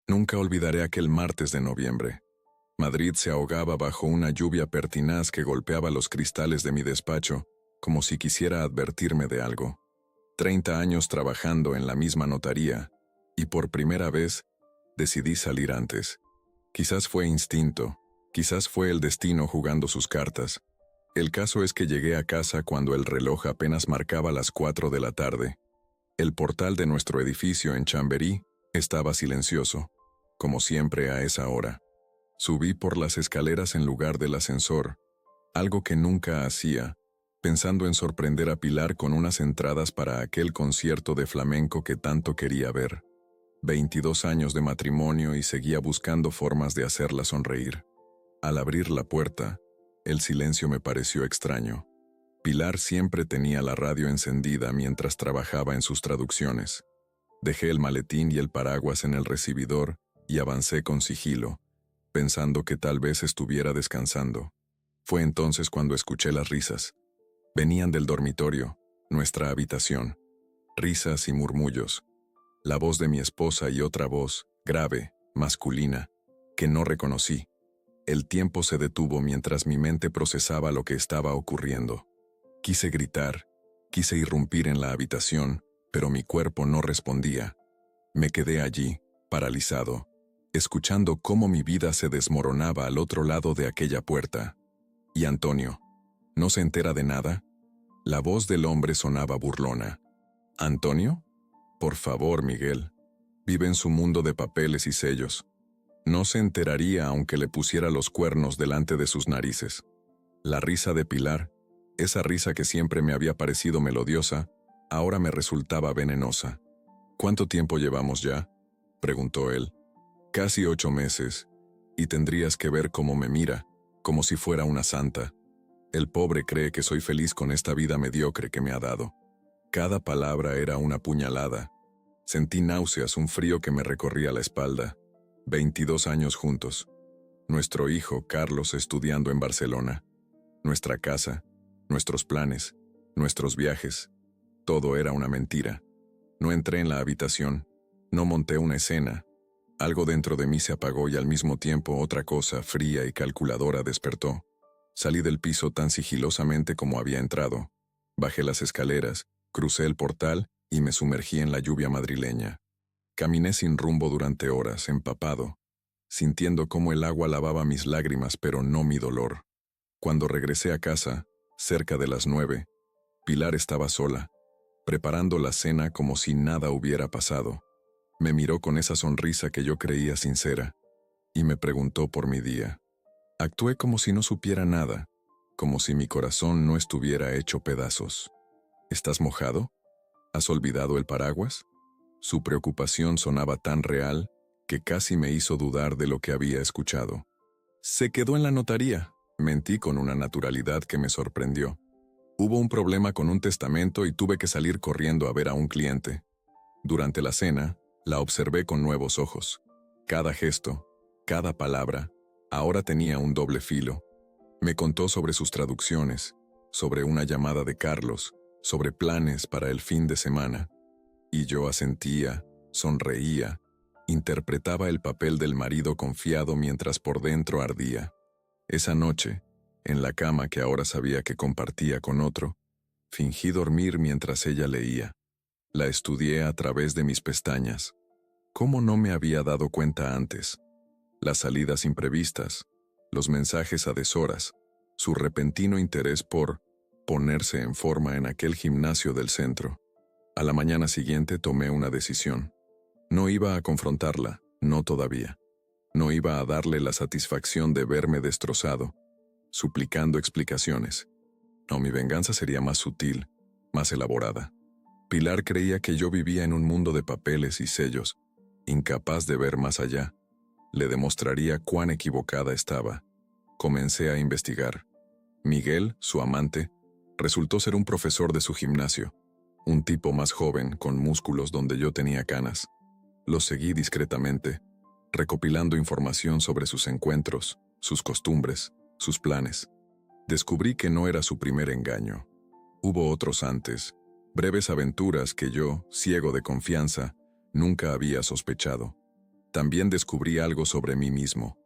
Nunca olvidaré aquel martes de noviembre. Madrid se ahogaba bajo una lluvia pertinaz que golpeaba los cristales de mi despacho, como si quisiera advertirme de algo. 30 años trabajando en la misma notaría, y por primera vez decidí salir antes. Quizás fue instinto, quizás fue el destino jugando sus cartas. El caso es que llegué a casa cuando el reloj apenas marcaba las 4 de la tarde. El portal de nuestro edificio en Chamberí estaba silencioso, como siempre a esa hora. Subí por las escaleras en lugar del ascensor, algo que nunca hacía, pensando en sorprender a Pilar con unas entradas para aquel concierto de flamenco que tanto quería ver. 22 años de matrimonio y seguía buscando formas de hacerla sonreír. Al abrir la puerta, el silencio me pareció extraño. Pilar siempre tenía la radio encendida mientras trabajaba en sus traducciones. Dejé el maletín y el paraguas en el recibidor y avancé con sigilo, pensando que tal vez estuviera descansando. Fue entonces cuando escuché las risas. Venían del dormitorio, nuestra habitación. Risas y murmullos. La voz de mi esposa y otra voz, grave, masculina, que no reconocí. El tiempo se detuvo mientras mi mente procesaba lo que estaba ocurriendo. Quise gritar, quise irrumpir en la habitación, pero mi cuerpo no respondía. Me quedé allí, paralizado, escuchando cómo mi vida se desmoronaba al otro lado de aquella puerta. ¿Y Antonio? ¿No se entera de nada? La voz del hombre sonaba burlona. ¿Antonio? Por favor, Miguel. Vive en su mundo de papeles y sellos. No se enteraría aunque le pusiera los cuernos delante de sus narices. La risa de Pilar, esa risa que siempre me había parecido melodiosa, ahora me resultaba venenosa. ¿Cuánto tiempo llevamos ya?, preguntó él. Casi 8 meses, y tendrías que ver cómo me mira, como si fuera una santa. El pobre cree que soy feliz con esta vida mediocre que me ha dado. Cada palabra era una puñalada. Sentí náuseas, un frío que me recorría la espalda. 22 años juntos. Nuestro hijo, Carlos, estudiando en Barcelona. Nuestra casa, nuestros planes, nuestros viajes. Todo era una mentira. No entré en la habitación. No monté una escena. Algo dentro de mí se apagó y al mismo tiempo otra cosa, fría y calculadora, despertó. Salí del piso tan sigilosamente como había entrado. Bajé las escaleras, crucé el portal y me sumergí en la lluvia madrileña. Caminé sin rumbo durante horas, empapado, sintiendo cómo el agua lavaba mis lágrimas pero no mi dolor. Cuando regresé a casa, cerca de las 9, Pilar estaba sola, preparando la cena como si nada hubiera pasado. Me miró con esa sonrisa que yo creía sincera, y me preguntó por mi día. Actué como si no supiera nada, como si mi corazón no estuviera hecho pedazos. ¿Estás mojado? ¿Has olvidado el paraguas? Su preocupación sonaba tan real que casi me hizo dudar de lo que había escuchado. Se quedó en la notaría, mentí con una naturalidad que me sorprendió. Hubo un problema con un testamento y tuve que salir corriendo a ver a un cliente. Durante la cena, la observé con nuevos ojos. Cada gesto, cada palabra, ahora tenía un doble filo. Me contó sobre sus traducciones, sobre una llamada de Carlos, sobre planes para el fin de semana. Y yo asentía, sonreía, interpretaba el papel del marido confiado mientras por dentro ardía. Esa noche, en la cama que ahora sabía que compartía con otro, fingí dormir mientras ella leía. La estudié a través de mis pestañas. ¿Cómo no me había dado cuenta antes? Las salidas imprevistas, los mensajes a deshoras, su repentino interés por ponerse en forma en aquel gimnasio del centro. A la mañana siguiente tomé una decisión. No iba a confrontarla, no todavía. No iba a darle la satisfacción de verme destrozado, suplicando explicaciones. No, mi venganza sería más sutil, más elaborada. Pilar creía que yo vivía en un mundo de papeles y sellos, incapaz de ver más allá. Le demostraría cuán equivocada estaba. Comencé a investigar. Miguel, su amante, resultó ser un profesor de su gimnasio. Un tipo más joven, con músculos donde yo tenía canas. Lo seguí discretamente, recopilando información sobre sus encuentros, sus costumbres, sus planes. Descubrí que no era su primer engaño. Hubo otros antes, breves aventuras que yo, ciego de confianza, nunca había sospechado. también descubrí algo sobre mí mismo,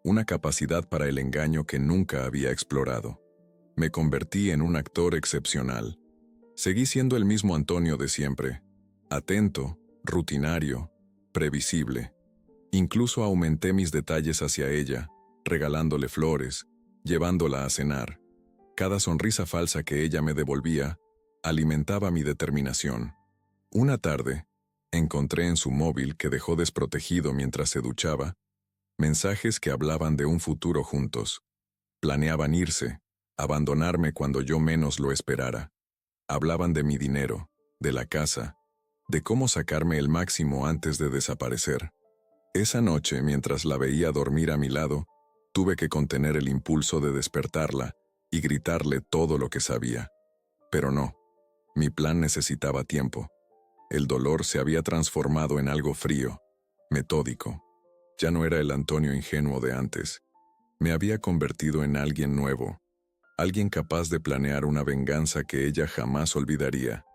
una capacidad para el engaño que nunca había explorado. Me convertí en un actor excepcional. Seguí siendo el mismo Antonio de siempre, atento, rutinario, previsible. Incluso aumenté mis detalles hacia ella, regalándole flores, llevándola a cenar. Cada sonrisa falsa que ella me devolvía alimentaba mi determinación. Una tarde, encontré en su móvil, que dejó desprotegido mientras se duchaba, mensajes que hablaban de un futuro juntos. Planeaban irse, abandonarme cuando yo menos lo esperara. Hablaban de mi dinero, de la casa, de cómo sacarme el máximo antes de desaparecer. Esa noche, mientras la veía dormir a mi lado, tuve que contener el impulso de despertarla y gritarle todo lo que sabía. Pero no, mi plan necesitaba tiempo. El dolor se había transformado en algo frío, metódico. Ya no era el Antonio ingenuo de antes. Me había convertido en alguien nuevo, alguien capaz de planear una venganza que ella jamás olvidaría.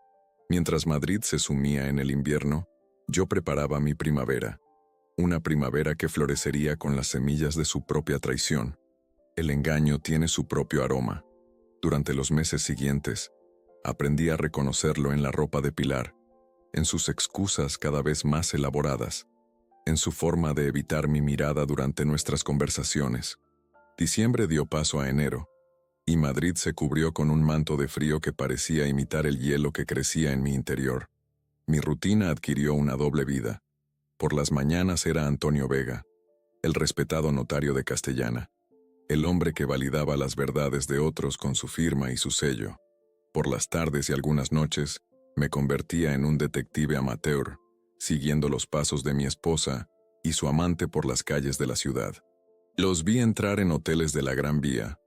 Mientras Madrid se sumía en el invierno, yo preparaba mi primavera. Una primavera que florecería con las semillas de su propia traición. El engaño tiene su propio aroma. Durante los meses siguientes, aprendí a reconocerlo en la ropa de Pilar, en sus excusas cada vez más elaboradas, en su forma de evitar mi mirada durante nuestras conversaciones. Diciembre dio paso a enero, y Madrid se cubrió con un manto de frío que parecía imitar el hielo que crecía en mi interior. Mi rutina adquirió una doble vida. Por las mañanas era Antonio Vega, el respetado notario de Castellana, el hombre que validaba las verdades de otros con su firma y su sello. Por las tardes y algunas noches, me convertía en un detective amateur, siguiendo los pasos de mi esposa y su amante por las calles de la ciudad. Los vi entrar en hoteles de la Gran Vía,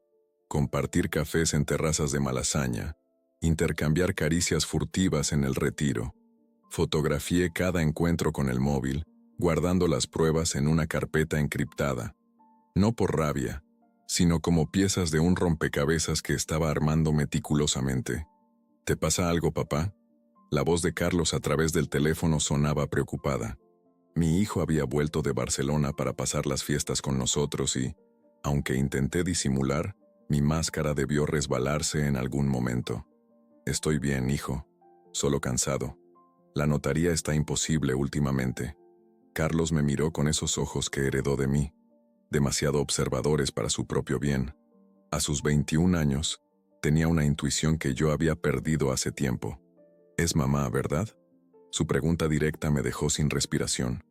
compartir cafés en terrazas de Malasaña, intercambiar caricias furtivas en el Retiro. Fotografié cada encuentro con el móvil, guardando las pruebas en una carpeta encriptada. No por rabia, sino como piezas de un rompecabezas que estaba armando meticulosamente. ¿Te pasa algo, papá? La voz de Carlos a través del teléfono sonaba preocupada. Mi hijo había vuelto de Barcelona para pasar las fiestas con nosotros y, aunque intenté disimular, mi máscara debió resbalarse en algún momento. Estoy bien, hijo. Solo cansado. La notaría está imposible últimamente. Carlos me miró con esos ojos que heredó de mí, demasiado observadores para su propio bien. A sus 21 años, tenía una intuición que yo había perdido hace tiempo. «Es mamá, ¿verdad?». Su pregunta directa me dejó sin respiración.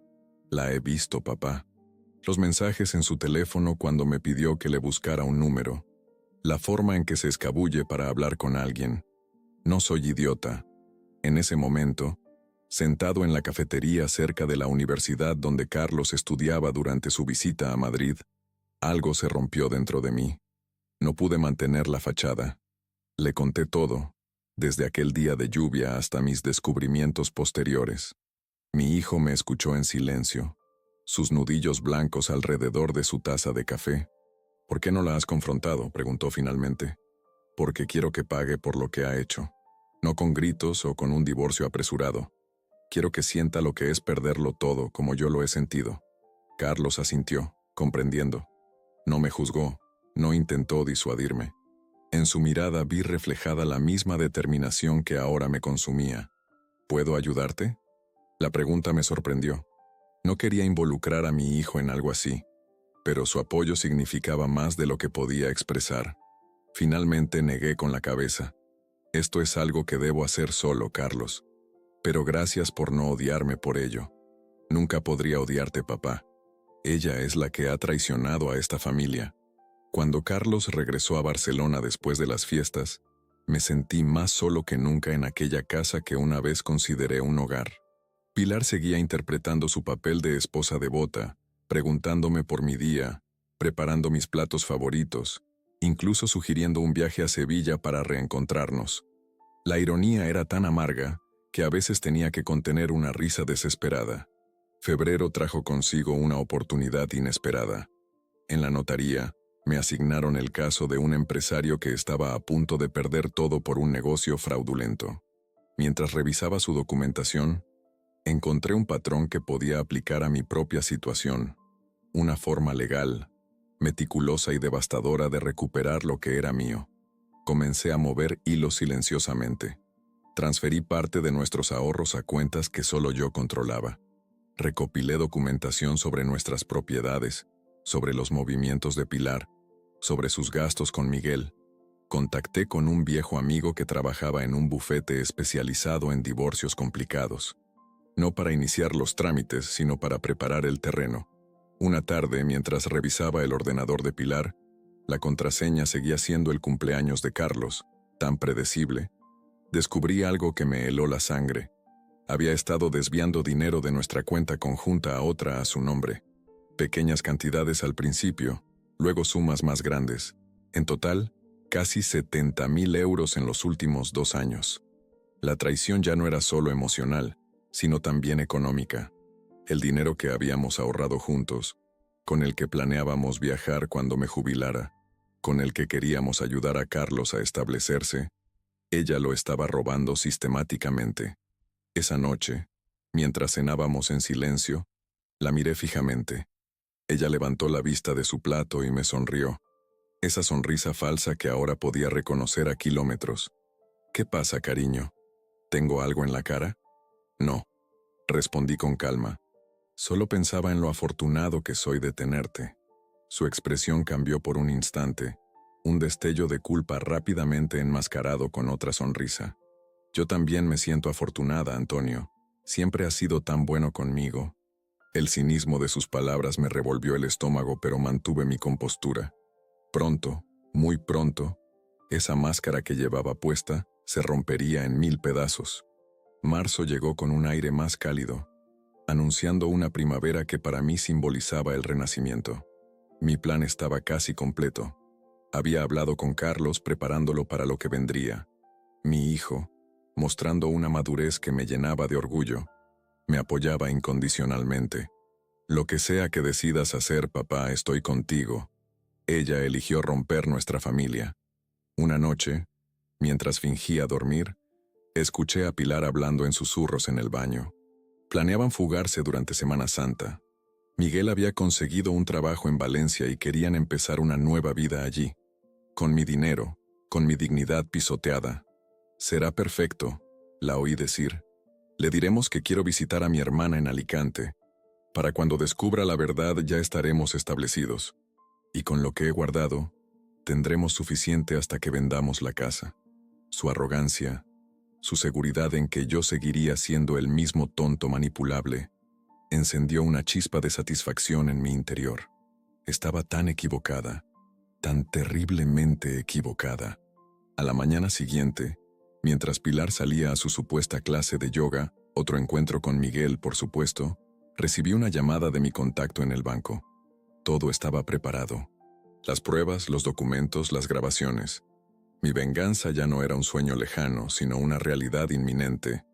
«La he visto, papá». Los mensajes en su teléfono cuando me pidió que le buscara un número. La forma en que se escabulle para hablar con alguien. No soy idiota. En ese momento, sentado en la cafetería cerca de la universidad donde Carlos estudiaba durante su visita a Madrid, algo se rompió dentro de mí. No pude mantener la fachada. Le conté todo, desde aquel día de lluvia hasta mis descubrimientos posteriores. Mi hijo me escuchó en silencio, sus nudillos blancos alrededor de su taza de café. «¿Por qué no la has confrontado?», preguntó finalmente. «Porque quiero que pague por lo que ha hecho. No con gritos o con un divorcio apresurado. Quiero que sienta lo que es perderlo todo como yo lo he sentido». Carlos asintió, comprendiendo. No me juzgó, no intentó disuadirme. En su mirada vi reflejada la misma determinación que ahora me consumía. «¿Puedo ayudarte?». La pregunta me sorprendió. No quería involucrar a mi hijo en algo así, pero su apoyo significaba más de lo que podía expresar. Finalmente negué con la cabeza. «Esto es algo que debo hacer solo, Carlos. Pero gracias por no odiarme por ello. Nunca podría odiarte, papá. Ella es la que ha traicionado a esta familia». Cuando Carlos regresó a Barcelona después de las fiestas, me sentí más solo que nunca en aquella casa que una vez consideré un hogar. Pilar seguía interpretando su papel de esposa devota, preguntándome por mi día, preparando mis platos favoritos, incluso sugiriendo un viaje a Sevilla para reencontrarnos. La ironía era tan amarga que a veces tenía que contener una risa desesperada. Febrero trajo consigo una oportunidad inesperada. En la notaría, me asignaron el caso de un empresario que estaba a punto de perder todo por un negocio fraudulento. Mientras revisaba su documentación, Encontré un patrón que podía aplicar a mi propia situación, una forma legal, meticulosa y devastadora de recuperar lo que era mío. Comencé a mover hilos silenciosamente. Transferí parte de nuestros ahorros a cuentas que solo yo controlaba. Recopilé documentación sobre nuestras propiedades, sobre los movimientos de Pilar, sobre sus gastos con Miguel. Contacté con un viejo amigo que trabajaba en un bufete especializado en divorcios complicados. No para iniciar los trámites, sino para preparar el terreno. Una tarde, mientras revisaba el ordenador de Pilar, la contraseña seguía siendo el cumpleaños de Carlos, tan predecible. Descubrí algo que me heló la sangre. Había estado desviando dinero de nuestra cuenta conjunta a otra a su nombre. Pequeñas cantidades al principio, luego sumas más grandes. En total, casi 70.000 euros en los últimos 2 años. La traición ya no era solo emocional, sino también económica. El dinero que habíamos ahorrado juntos, con el que planeábamos viajar cuando me jubilara, con el que queríamos ayudar a Carlos a establecerse, ella lo estaba robando sistemáticamente. Esa noche, mientras cenábamos en silencio, la miré fijamente. Ella levantó la vista de su plato y me sonrió. Esa sonrisa falsa que ahora podía reconocer a kilómetros. ¿Qué pasa, cariño? ¿Tengo algo en la cara? No, respondí con calma. Solo pensaba en lo afortunado que soy de tenerte. Su expresión cambió por un instante, un destello de culpa rápidamente enmascarado con otra sonrisa. Yo también me siento afortunada, Antonio. Siempre has sido tan bueno conmigo. El cinismo de sus palabras me revolvió el estómago, pero mantuve mi compostura. Pronto, muy pronto, esa máscara que llevaba puesta se rompería en 1000 pedazos. Marzo llegó con un aire más cálido, anunciando una primavera que para mí simbolizaba el renacimiento. Mi plan estaba casi completo. Había hablado con Carlos preparándolo para lo que vendría. Mi hijo, mostrando una madurez que me llenaba de orgullo, me apoyaba incondicionalmente. Lo que sea que decidas hacer, papá, estoy contigo. Ella eligió romper nuestra familia. Una noche, mientras fingía dormir, escuché a Pilar hablando en susurros en el baño. Planeaban fugarse durante Semana Santa. Miguel había conseguido un trabajo en Valencia y querían empezar una nueva vida allí. Con mi dinero, con mi dignidad pisoteada. Será perfecto, la oí decir. Le diremos que quiero visitar a mi hermana en Alicante. Para cuando descubra la verdad ya estaremos establecidos. Y con lo que he guardado, tendremos suficiente hasta que vendamos la casa. Su arrogancia, su seguridad en que yo seguiría siendo el mismo tonto manipulable, encendió una chispa de satisfacción en mi interior. Estaba tan equivocada, tan terriblemente equivocada. A la mañana siguiente, mientras Pilar salía a su supuesta clase de yoga, otro encuentro con Miguel, por supuesto, recibí una llamada de mi contacto en el banco. Todo estaba preparado. Las pruebas, los documentos, las grabaciones. Mi venganza ya no era un sueño lejano, sino una realidad inminente.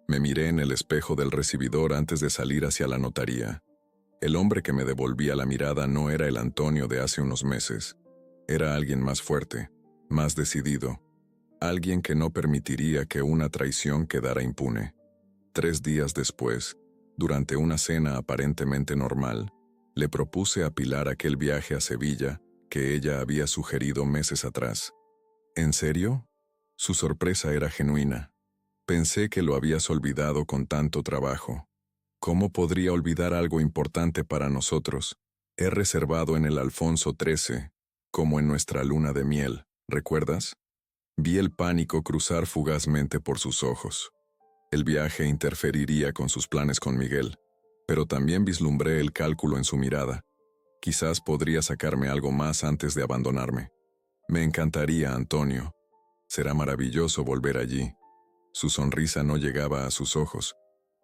Me miré en el espejo del recibidor antes de salir hacia la notaría. El hombre que me devolvía la mirada no era el Antonio de hace unos meses. Era alguien más fuerte, más decidido. Alguien que no permitiría que una traición quedara impune. 3 días después, durante una cena aparentemente normal, le propuse a Pilar aquel viaje a Sevilla que ella había sugerido meses atrás. ¿En serio? Su sorpresa era genuina. Pensé que lo habías olvidado con tanto trabajo. ¿Cómo podría olvidar algo importante para nosotros? He reservado en el Alfonso XIII, como en nuestra luna de miel, ¿recuerdas? Vi el pánico cruzar fugazmente por sus ojos. El viaje interferiría con sus planes con Miguel, pero también vislumbré el cálculo en su mirada. Quizás podría sacarme algo más antes de abandonarme. Me encantaría, Antonio. Será maravilloso volver allí. Su sonrisa no llegaba a sus ojos,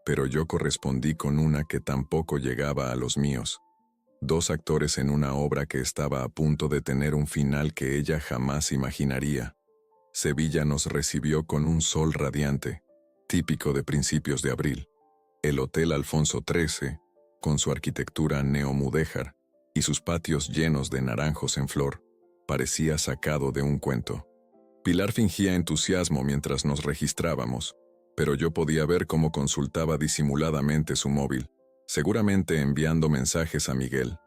pero yo correspondí con una que tampoco llegaba a los míos. 2 actores en una obra que estaba a punto de tener un final que ella jamás imaginaría. Sevilla nos recibió con un sol radiante, típico de principios de abril. El Hotel Alfonso XIII, con su arquitectura neomudéjar y sus patios llenos de naranjos en flor, parecía sacado de un cuento. Pilar fingía entusiasmo mientras nos registrábamos. pero yo podía ver cómo consultaba disimuladamente su móvil, seguramente enviando mensajes a Miguel.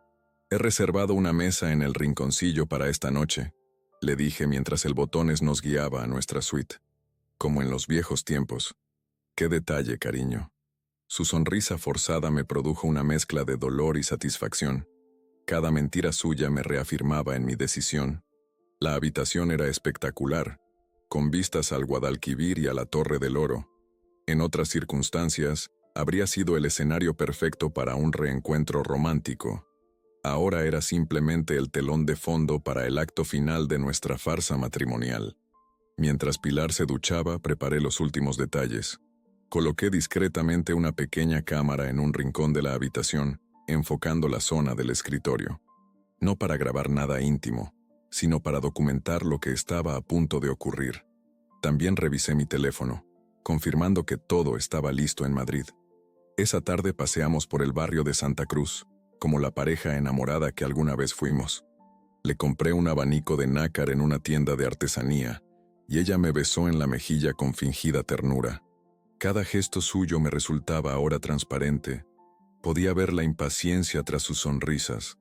He reservado una mesa en el rinconcillo para esta noche, le dije mientras el Botones nos guiaba a nuestra suite. Como en los viejos tiempos. Qué detalle, cariño. Su sonrisa forzada me produjo una mezcla de dolor y satisfacción. Cada mentira suya me reafirmaba en mi decisión. La habitación era espectacular, con vistas al Guadalquivir y a la Torre del Oro. En otras circunstancias, habría sido el escenario perfecto para un reencuentro romántico. Ahora era simplemente el telón de fondo para el acto final de nuestra farsa matrimonial. Mientras Pilar se duchaba, preparé los últimos detalles. Coloqué discretamente una pequeña cámara en un rincón de la habitación, enfocando la zona del escritorio. No para grabar nada íntimo, sino para documentar lo que estaba a punto de ocurrir. También revisé mi teléfono, confirmando que todo estaba listo en Madrid. Esa tarde paseamos por el barrio de Santa Cruz, como la pareja enamorada que alguna vez fuimos. Le compré un abanico de nácar en una tienda de artesanía, y ella me besó en la mejilla con fingida ternura. Cada gesto suyo me resultaba ahora transparente. Podía ver la impaciencia tras sus sonrisas,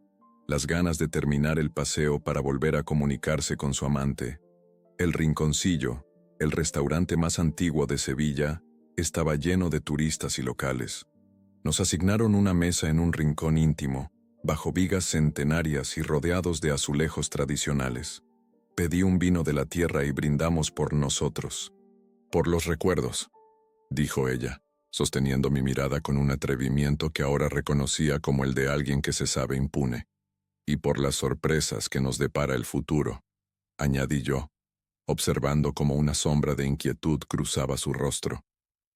las ganas de terminar el paseo para volver a comunicarse con su amante. El Rinconcillo, el restaurante más antiguo de Sevilla, estaba lleno de turistas y locales. Nos asignaron una mesa en un rincón íntimo, bajo vigas centenarias y rodeados de azulejos tradicionales. Pedí un vino de la tierra y brindamos por nosotros. Por los recuerdos, dijo ella, sosteniendo mi mirada con un atrevimiento que ahora reconocía como el de alguien que se sabe impune. Y por las sorpresas que nos depara el futuro, añadí yo, observando cómo una sombra de inquietud cruzaba su rostro.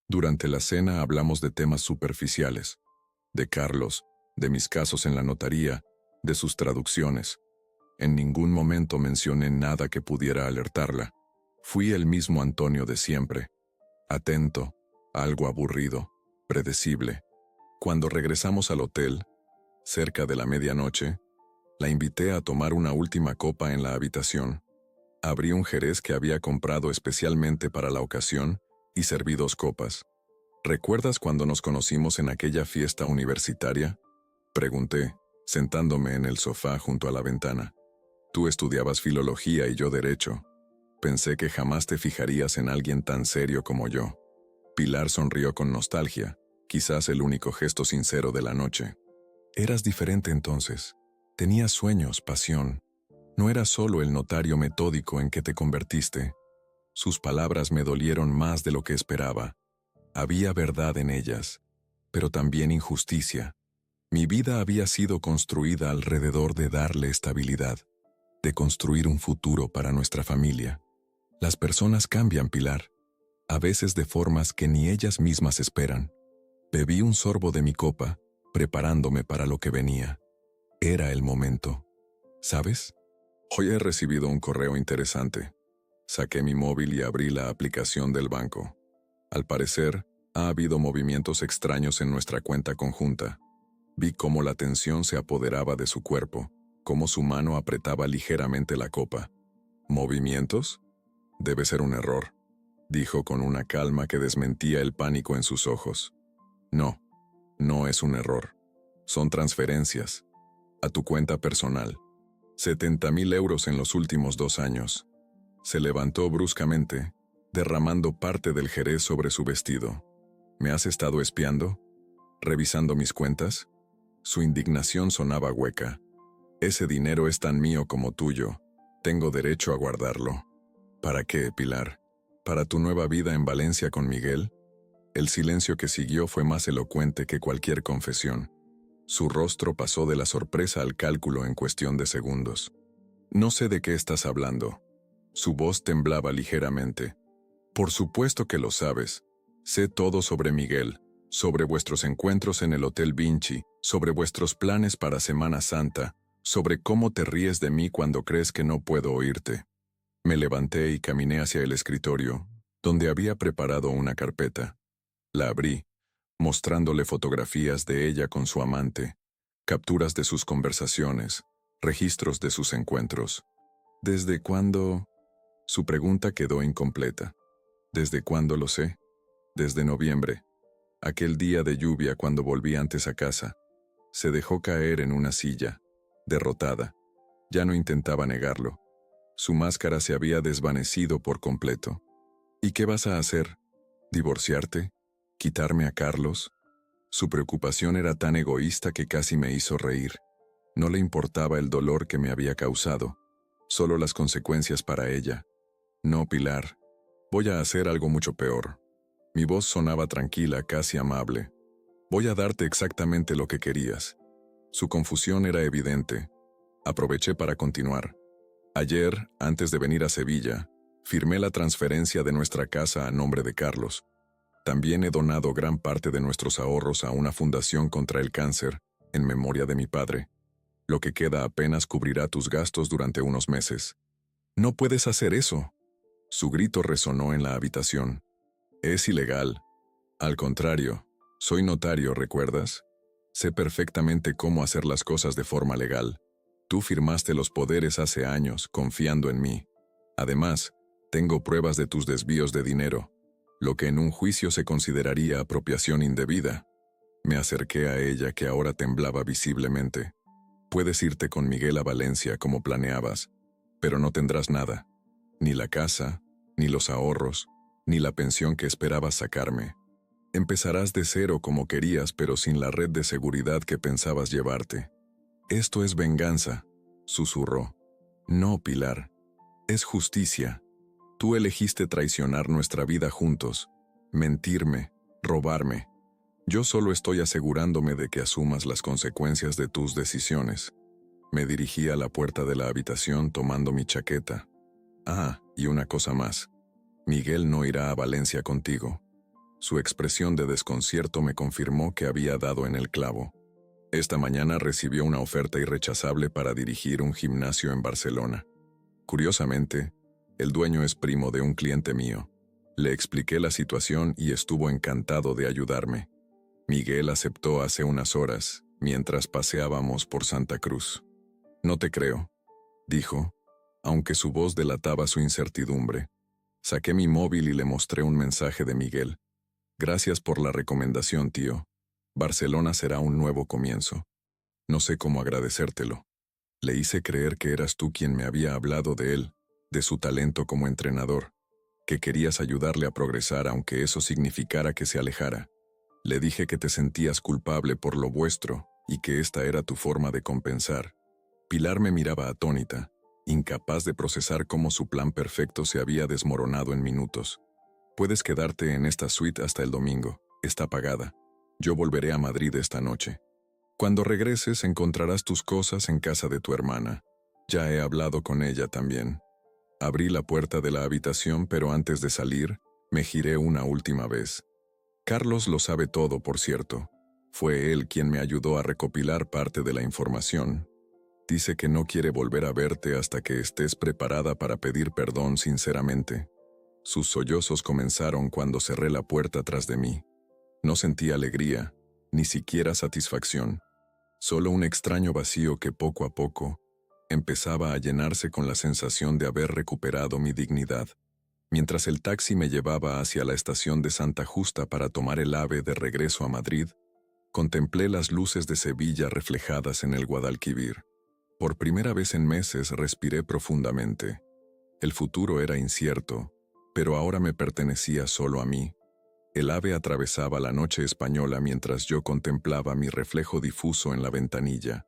Durante la cena hablamos de temas superficiales, de Carlos, de mis casos en la notaría, de sus traducciones. En ningún momento mencioné nada que pudiera alertarla. Fui el mismo Antonio de siempre, atento, algo aburrido, predecible. Cuando regresamos al hotel, cerca de la medianoche, la invité a tomar una última copa en la habitación. Abrí un jerez que había comprado especialmente para la ocasión y serví 2 copas. ¿Recuerdas cuando nos conocimos en aquella fiesta universitaria? Pregunté, sentándome en el sofá junto a la ventana. Tú estudiabas filología y yo derecho. Pensé que jamás te fijarías en alguien tan serio como yo. Pilar sonrió con nostalgia, quizás el único gesto sincero de la noche. Eras diferente entonces. Tenías sueños, pasión. No eras solo el notario metódico en que te convertiste. Sus palabras me dolieron más de lo que esperaba. Había verdad en ellas, pero también injusticia. Mi vida había sido construida alrededor de darle estabilidad, de construir un futuro para nuestra familia. Las personas cambian, Pilar, a veces de formas que ni ellas mismas esperan. Bebí un sorbo de mi copa, preparándome para lo que venía. Era el momento. ¿Sabes? Hoy he recibido un correo interesante. Saqué mi móvil y abrí la aplicación del banco. Al parecer, ha habido movimientos extraños en nuestra cuenta conjunta. Vi cómo la tensión se apoderaba de su cuerpo, cómo su mano apretaba ligeramente la copa. ¿Movimientos? Debe ser un error, dijo con una calma que desmentía el pánico en sus ojos. No, no es un error. Son transferencias. A tu cuenta personal. 70.000 euros en los últimos 2 años. Se levantó bruscamente, derramando parte del jerez sobre su vestido. ¿Me has estado espiando? ¿Revisando mis cuentas? Su indignación sonaba hueca. Ese dinero es tan mío como tuyo. Tengo derecho a guardarlo. ¿Para qué, Pilar? ¿Para tu nueva vida en Valencia con Miguel? El silencio que siguió fue más elocuente que cualquier confesión. Su rostro pasó de la sorpresa al cálculo en cuestión de segundos. No sé de qué estás hablando. Su voz temblaba ligeramente. Por supuesto que lo sabes. Sé todo sobre Miguel, sobre vuestros encuentros en el Hotel Vinci, sobre vuestros planes para Semana Santa, sobre cómo te ríes de mí cuando crees que no puedo oírte. Me levanté y caminé hacia el escritorio, donde había preparado una carpeta. La abrí, mostrándole fotografías de ella con su amante, capturas de sus conversaciones, registros de sus encuentros. ¿Desde cuándo? Su pregunta quedó incompleta. ¿Desde cuándo lo sé? Desde noviembre, aquel día de lluvia cuando volví antes a casa, se dejó caer en una silla, derrotada. Ya no intentaba negarlo. Su máscara se había desvanecido por completo. ¿Y qué vas a hacer? ¿Divorciarte? ¿Quitarme a Carlos? Su preocupación era tan egoísta que casi me hizo reír. No le importaba el dolor que me había causado, solo las consecuencias para ella. No, Pilar. Voy a hacer algo mucho peor. Mi voz sonaba tranquila, casi amable. Voy a darte exactamente lo que querías. Su confusión era evidente. Aproveché para continuar. Ayer, antes de venir a Sevilla, firmé la transferencia de nuestra casa a nombre de Carlos. También he donado gran parte de nuestros ahorros a una fundación contra el cáncer, en memoria de mi padre. Lo que queda apenas cubrirá tus gastos durante unos meses. «¡No puedes hacer eso!». Su grito resonó en la habitación. «Es ilegal. Al contrario, soy notario, ¿recuerdas? Sé perfectamente cómo hacer las cosas de forma legal. Tú firmaste los poderes hace años, confiando en mí. Además, tengo pruebas de tus desvíos de dinero, lo que en un juicio se consideraría apropiación indebida». Me acerqué a ella, que ahora temblaba visiblemente. «Puedes irte con Miguel a Valencia como planeabas, pero no tendrás nada. Ni la casa, ni los ahorros, ni la pensión que esperabas sacarme. Empezarás de cero como querías, pero sin la red de seguridad que pensabas llevarte». «Esto es venganza», susurró. «No, Pilar. Es justicia. Tú elegiste traicionar nuestra vida juntos, mentirme, robarme. Yo solo estoy asegurándome de que asumas las consecuencias de tus decisiones». Me dirigí a la puerta de la habitación tomando mi chaqueta. «Ah, y una cosa más. Miguel no irá a Valencia contigo». Su expresión de desconcierto me confirmó que había dado en el clavo. Esta mañana recibió una oferta irrechazable para dirigir un gimnasio en Barcelona. Curiosamente, el dueño es primo de un cliente mío. Le expliqué la situación y estuvo encantado de ayudarme. Miguel aceptó hace unas horas, mientras paseábamos por Santa Cruz. «No te creo», dijo, aunque su voz delataba su incertidumbre. Saqué mi móvil y le mostré un mensaje de Miguel. «Gracias por la recomendación, tío. Barcelona será un nuevo comienzo. No sé cómo agradecértelo». Le hice creer que eras tú quien me había hablado de él, de su talento como entrenador, que querías ayudarle a progresar aunque eso significara que se alejara. Le dije que te sentías culpable por lo vuestro y que esta era tu forma de compensar. Pilar me miraba atónita, incapaz de procesar cómo su plan perfecto se había desmoronado en minutos. «Puedes quedarte en esta suite hasta el domingo. Está pagada. Yo volveré a Madrid esta noche. Cuando regreses encontrarás tus cosas en casa de tu hermana. Ya he hablado con ella también». Abrí la puerta de la habitación, pero antes de salir, me giré una última vez. Carlos lo sabe todo, por cierto. Fue él quien me ayudó a recopilar parte de la información. Dice que no quiere volver a verte hasta que estés preparada para pedir perdón sinceramente. Sus sollozos comenzaron cuando cerré la puerta tras de mí. No sentí alegría, ni siquiera satisfacción. Solo un extraño vacío que poco a poco empezaba a llenarse con la sensación de haber recuperado mi dignidad. Mientras el taxi me llevaba hacia la estación de Santa Justa para tomar el AVE de regreso a Madrid, contemplé las luces de Sevilla reflejadas en el Guadalquivir. Por primera vez en meses respiré profundamente. El futuro era incierto, pero ahora me pertenecía solo a mí. El AVE atravesaba la noche española mientras yo contemplaba mi reflejo difuso en la ventanilla.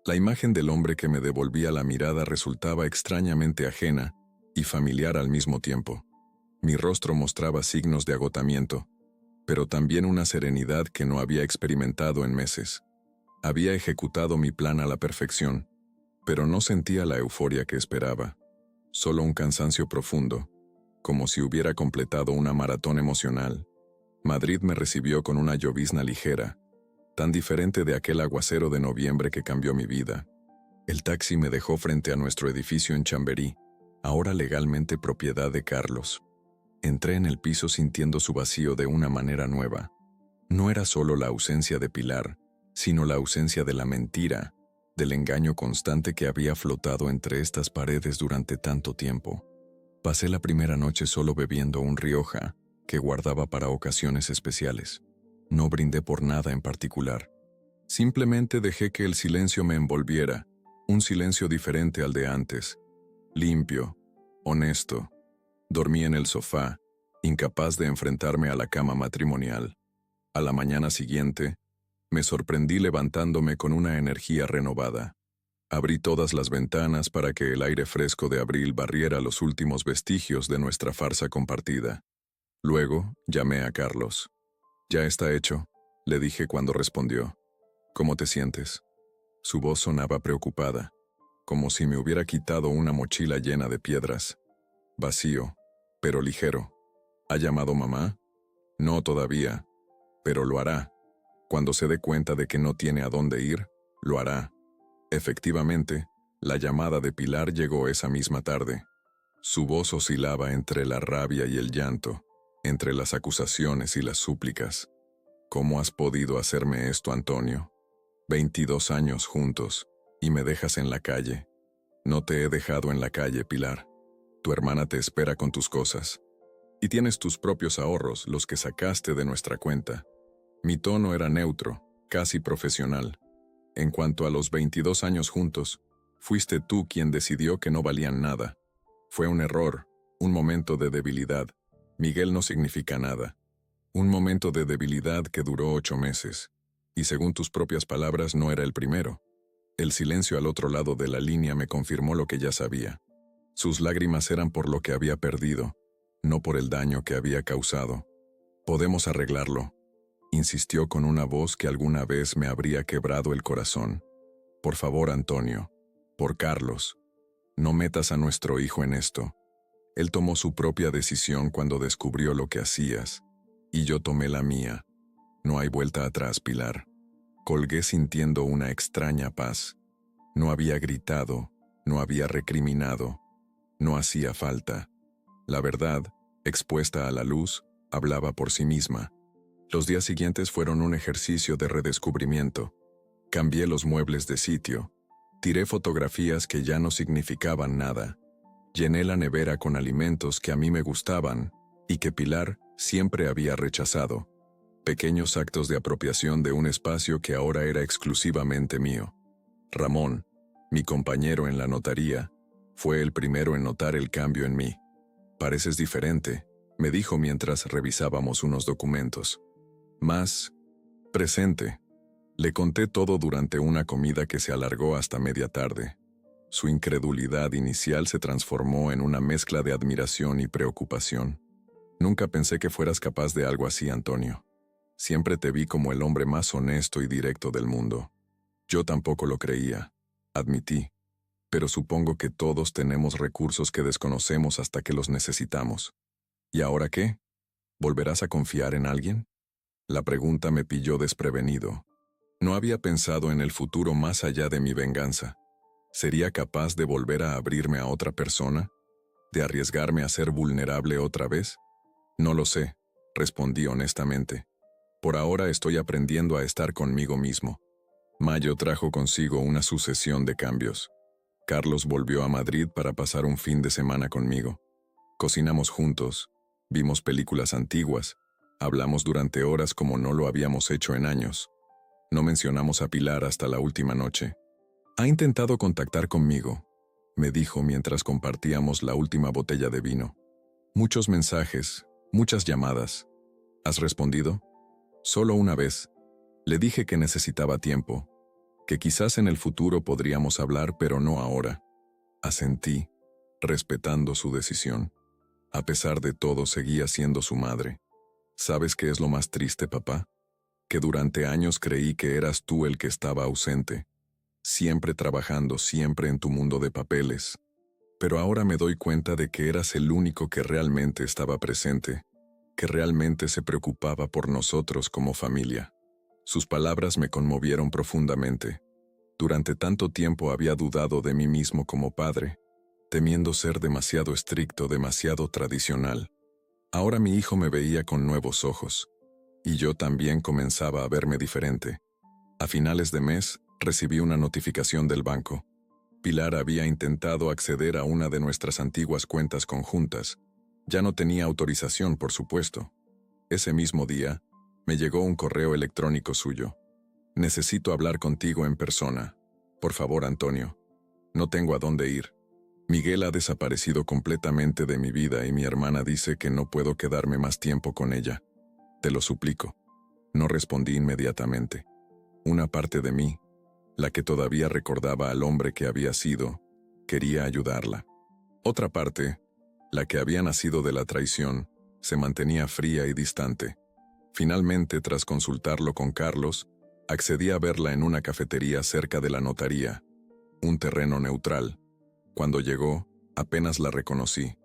La imagen del hombre que me devolvía la mirada resultaba extrañamente ajena y familiar al mismo tiempo. Mi rostro mostraba signos de agotamiento, pero también una serenidad que no había experimentado en meses. Había ejecutado mi plan a la perfección, pero no sentía la euforia que esperaba, solo un cansancio profundo, como si hubiera completado una maratón emocional. Madrid me recibió con una llovizna ligera, tan diferente de aquel aguacero de noviembre que cambió mi vida. El taxi me dejó frente a nuestro edificio en Chamberí, ahora legalmente propiedad de Carlos. Entré en el piso sintiendo su vacío de una manera nueva. No era solo la ausencia de Pilar, sino la ausencia de la mentira, del engaño constante que había flotado entre estas paredes durante tanto tiempo. Pasé la primera noche solo bebiendo un Rioja, que guardaba para ocasiones especiales. No brindé por nada en particular. Simplemente dejé que el silencio me envolviera, un silencio diferente al de antes, limpio, honesto. Dormí en el sofá, incapaz de enfrentarme a la cama matrimonial. A la mañana siguiente, me sorprendí levantándome con una energía renovada. Abrí todas las ventanas para que el aire fresco de abril barriera los últimos vestigios de nuestra farsa compartida. Luego, llamé a Carlos. «Ya está hecho», le dije cuando respondió. «¿Cómo te sientes?» Su voz sonaba preocupada, como si me hubiera quitado una mochila llena de piedras. Vacío, pero ligero. ¿Ha llamado mamá? No todavía, pero lo hará. Cuando se dé cuenta de que no tiene a dónde ir, lo hará. Efectivamente, la llamada de Pilar llegó esa misma tarde. Su voz oscilaba entre la rabia y el llanto, entre las acusaciones y las súplicas. «¿Cómo has podido hacerme esto, Antonio? 22 años juntos, y me dejas en la calle». «No te he dejado en la calle, Pilar. Tu hermana te espera con tus cosas. Y tienes tus propios ahorros, los que sacaste de nuestra cuenta». Mi tono era neutro, casi profesional. «En cuanto a los 22 años juntos, fuiste tú quien decidió que no valían nada. Fue un error, un momento de debilidad. Miguel no significa nada. Un momento de debilidad que duró 8 meses. Y según tus propias palabras, no era el primero». El silencio al otro lado de la línea me confirmó lo que ya sabía. Sus lágrimas eran por lo que había perdido, no por el daño que había causado. «Podemos arreglarlo», insistió con una voz que alguna vez me habría quebrado el corazón. «Por favor, Antonio, por Carlos, no metas a nuestro hijo en esto. Él tomó su propia decisión cuando descubrió lo que hacías, y yo tomé la mía. No hay vuelta atrás, Pilar». Colgué sintiendo una extraña paz. No había gritado, no había recriminado, no hacía falta. La verdad, expuesta a la luz, hablaba por sí misma. Los días siguientes fueron un ejercicio de redescubrimiento. Cambié los muebles de sitio. Tiré fotografías que ya no significaban nada. Llené la nevera con alimentos que a mí me gustaban y que Pilar siempre había rechazado. Pequeños actos de apropiación de un espacio que ahora era exclusivamente mío. Ramón, mi compañero en la notaría, fue el primero en notar el cambio en mí. «Pareces diferente», me dijo mientras revisábamos unos documentos. «Más presente». Le conté todo durante una comida que se alargó hasta media tarde. Su incredulidad inicial se transformó en una mezcla de admiración y preocupación. «Nunca pensé que fueras capaz de algo así, Antonio. Siempre te vi como el hombre más honesto y directo del mundo». «Yo tampoco lo creía», admití. «Pero supongo que todos tenemos recursos que desconocemos hasta que los necesitamos». «¿Y ahora qué? ¿Volverás a confiar en alguien?». La pregunta me pilló desprevenido. No había pensado en el futuro más allá de mi venganza. ¿Sería capaz de volver a abrirme a otra persona? ¿De arriesgarme a ser vulnerable otra vez? «No lo sé», respondí honestamente. «Por ahora estoy aprendiendo a estar conmigo mismo». Mayo trajo consigo una sucesión de cambios. Carlos volvió a Madrid para pasar un fin de semana conmigo. Cocinamos juntos, vimos películas antiguas, hablamos durante horas como no lo habíamos hecho en años. No mencionamos a Pilar hasta la última noche. «Ha intentado contactar conmigo», me dijo mientras compartíamos la última botella de vino. «Muchos mensajes, muchas llamadas. ¿Has respondido?». «Solo una vez. Le dije que necesitaba tiempo, que quizás en el futuro podríamos hablar, pero no ahora». Asentí, respetando su decisión. A pesar de todo, seguía siendo su madre. «¿Sabes qué es lo más triste, papá? Que durante años creí que eras tú el que estaba ausente, siempre trabajando, siempre en tu mundo de papeles. Pero ahora me doy cuenta de que eras el único que realmente estaba presente, que realmente se preocupaba por nosotros como familia». Sus palabras me conmovieron profundamente. Durante tanto tiempo había dudado de mí mismo como padre, temiendo ser demasiado estricto, demasiado tradicional. Ahora mi hijo me veía con nuevos ojos, y yo también comenzaba a verme diferente. A finales de mes, recibí una notificación del banco. Pilar había intentado acceder a una de nuestras antiguas cuentas conjuntas. Ya no tenía autorización, por supuesto, Ese mismo día, me llegó un correo electrónico suyo. Necesito hablar contigo en persona. Por favor, Antonio. No tengo a dónde ir. Miguel ha desaparecido completamente de mi vida y mi hermana dice que no puedo quedarme más tiempo con ella. Te lo suplico. No respondí inmediatamente. Una parte de mí, la que todavía recordaba al hombre que había sido, quería ayudarla. Otra parte, la que había nacido de la traición, se mantenía fría y distante. Finalmente, tras consultarlo con Carlos, accedí a verla en una cafetería cerca de la notaría, un terreno neutral. Cuando llegó, apenas la reconocí.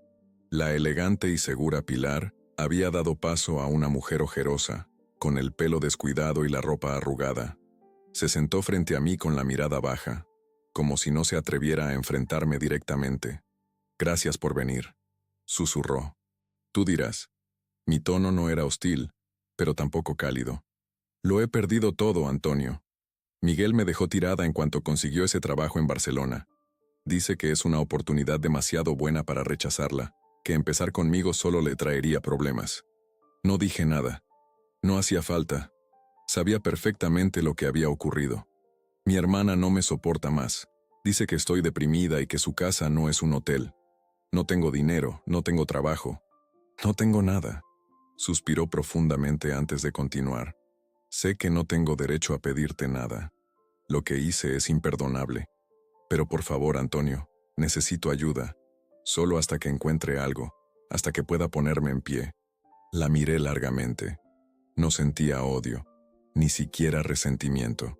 La elegante y segura Pilar había dado paso a una mujer ojerosa, con el pelo descuidado y la ropa arrugada. Se sentó frente a mí con la mirada baja, como si no se atreviera a enfrentarme directamente. «Gracias por venir», susurró. Tú dirás. Mi tono no era hostil, pero tampoco cálido. Lo he perdido todo, Antonio. Miguel me dejó tirada en cuanto consiguió ese trabajo en Barcelona. Dice que es una oportunidad demasiado buena para rechazarla, que empezar conmigo solo le traería problemas. No dije nada. No hacía falta. Sabía perfectamente lo que había ocurrido. Mi hermana no me soporta más. Dice que estoy deprimida y que su casa no es un hotel. No tengo dinero, no tengo trabajo. No tengo nada. Suspiró profundamente antes de continuar. Sé que no tengo derecho a pedirte nada. Lo que hice es imperdonable. Pero por favor, Antonio, necesito ayuda. Solo hasta que encuentre algo, hasta que pueda ponerme en pie. La miré largamente. No sentía odio, ni siquiera resentimiento.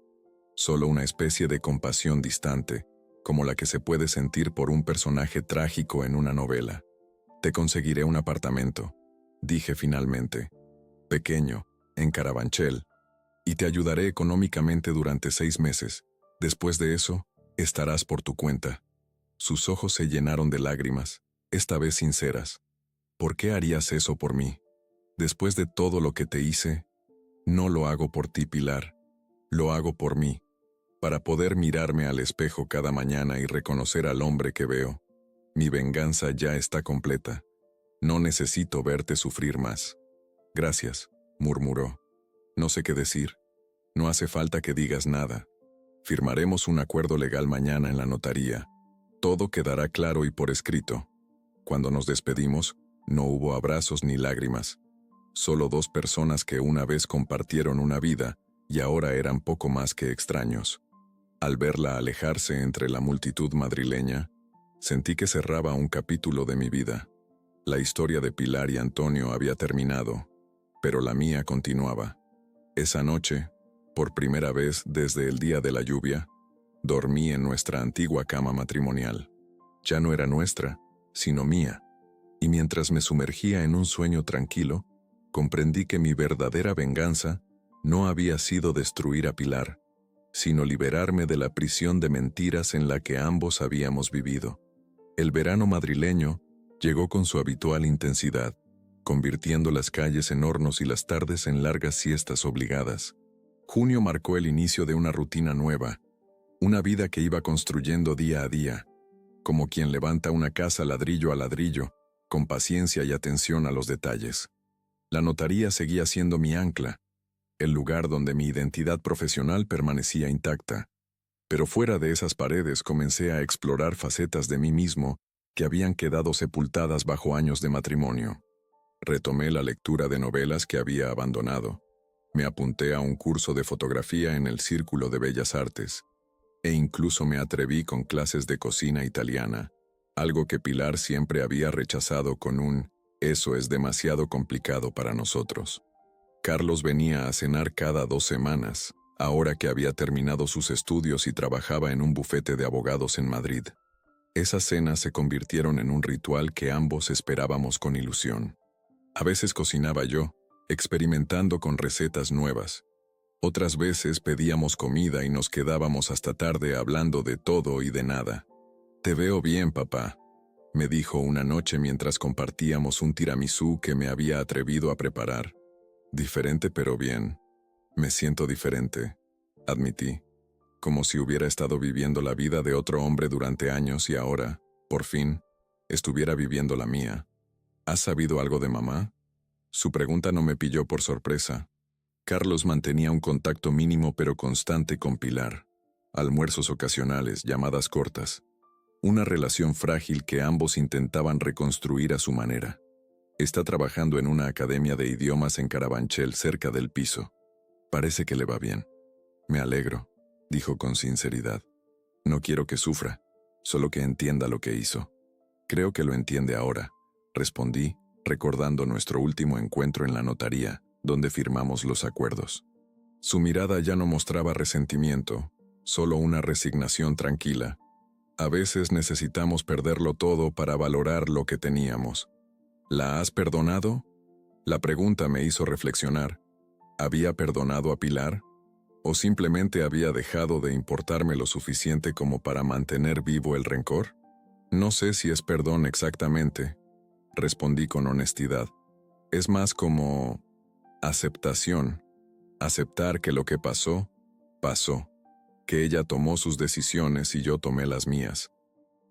Solo una especie de compasión distante, como la que se puede sentir por un personaje trágico en una novela. Te conseguiré un apartamento, dije finalmente. Pequeño, en Carabanchel. Y te ayudaré económicamente durante 6 meses. Después de eso, estarás por tu cuenta. Sus ojos se llenaron de lágrimas, esta vez sinceras. ¿Por qué harías eso por mí? Después de todo lo que te hice, no lo hago por ti, Pilar. Lo hago por mí, para poder mirarme al espejo cada mañana y reconocer al hombre que veo. Mi venganza ya está completa. No necesito verte sufrir más. Gracias, murmuró. No sé qué decir. No hace falta que digas nada. Firmaremos un acuerdo legal mañana en la notaría. Todo quedará claro y por escrito. Cuando nos despedimos, no hubo abrazos ni lágrimas. Solo 2 personas que una vez compartieron una vida y ahora eran poco más que extraños. Al verla alejarse entre la multitud madrileña, sentí que cerraba un capítulo de mi vida. La historia de Pilar y Antonio había terminado, pero la mía continuaba. Esa noche, por primera vez desde el día de la lluvia, dormí en nuestra antigua cama matrimonial. Ya no era nuestra, sino mía, y mientras me sumergía en un sueño tranquilo, comprendí que mi verdadera venganza no había sido destruir a Pilar, sino liberarme de la prisión de mentiras en la que ambos habíamos vivido. El verano madrileño llegó con su habitual intensidad, convirtiendo las calles en hornos y las tardes en largas siestas obligadas. Junio marcó el inicio de una rutina nueva, una vida que iba construyendo día a día, como quien levanta una casa ladrillo a ladrillo, con paciencia y atención a los detalles. La notaría seguía siendo mi ancla, el lugar donde mi identidad profesional permanecía intacta. Pero fuera de esas paredes comencé a explorar facetas de mí mismo que habían quedado sepultadas bajo años de matrimonio. Retomé la lectura de novelas que había abandonado. Me apunté a un curso de fotografía en el Círculo de Bellas Artes, e incluso me atreví con clases de cocina italiana, algo que Pilar siempre había rechazado con un «eso es demasiado complicado para nosotros». Carlos venía a cenar cada 2 semanas, ahora que había terminado sus estudios y trabajaba en un bufete de abogados en Madrid. Esas cenas se convirtieron en un ritual que ambos esperábamos con ilusión. A veces cocinaba yo, experimentando con recetas nuevas. Otras veces pedíamos comida y nos quedábamos hasta tarde hablando de todo y de nada. «Te veo bien, papá», me dijo una noche mientras compartíamos un tiramisú que me había atrevido a preparar. «Diferente pero bien. Me siento diferente», admití, como si hubiera estado viviendo la vida de otro hombre durante años y ahora, por fin, estuviera viviendo la mía. «¿Has sabido algo de mamá?». Su pregunta no me pilló por sorpresa. Carlos mantenía un contacto mínimo pero constante con Pilar. Almuerzos ocasionales, llamadas cortas. Una relación frágil que ambos intentaban reconstruir a su manera. Está trabajando en una academia de idiomas en Carabanchel, cerca del piso. Parece que le va bien. Me alegro, dijo con sinceridad. No quiero que sufra, solo que entienda lo que hizo. Creo que lo entiende ahora, respondí, recordando nuestro último encuentro en la notaría, donde firmamos los acuerdos. Su mirada ya no mostraba resentimiento, solo una resignación tranquila. A veces necesitamos perderlo todo para valorar lo que teníamos. ¿La has perdonado? La pregunta me hizo reflexionar. ¿Había perdonado a Pilar? ¿O simplemente había dejado de importarme lo suficiente como para mantener vivo el rencor? No sé si es perdón exactamente, respondí con honestidad. Es más como aceptación. Aceptar que lo que pasó, pasó. Que ella tomó sus decisiones y yo tomé las mías.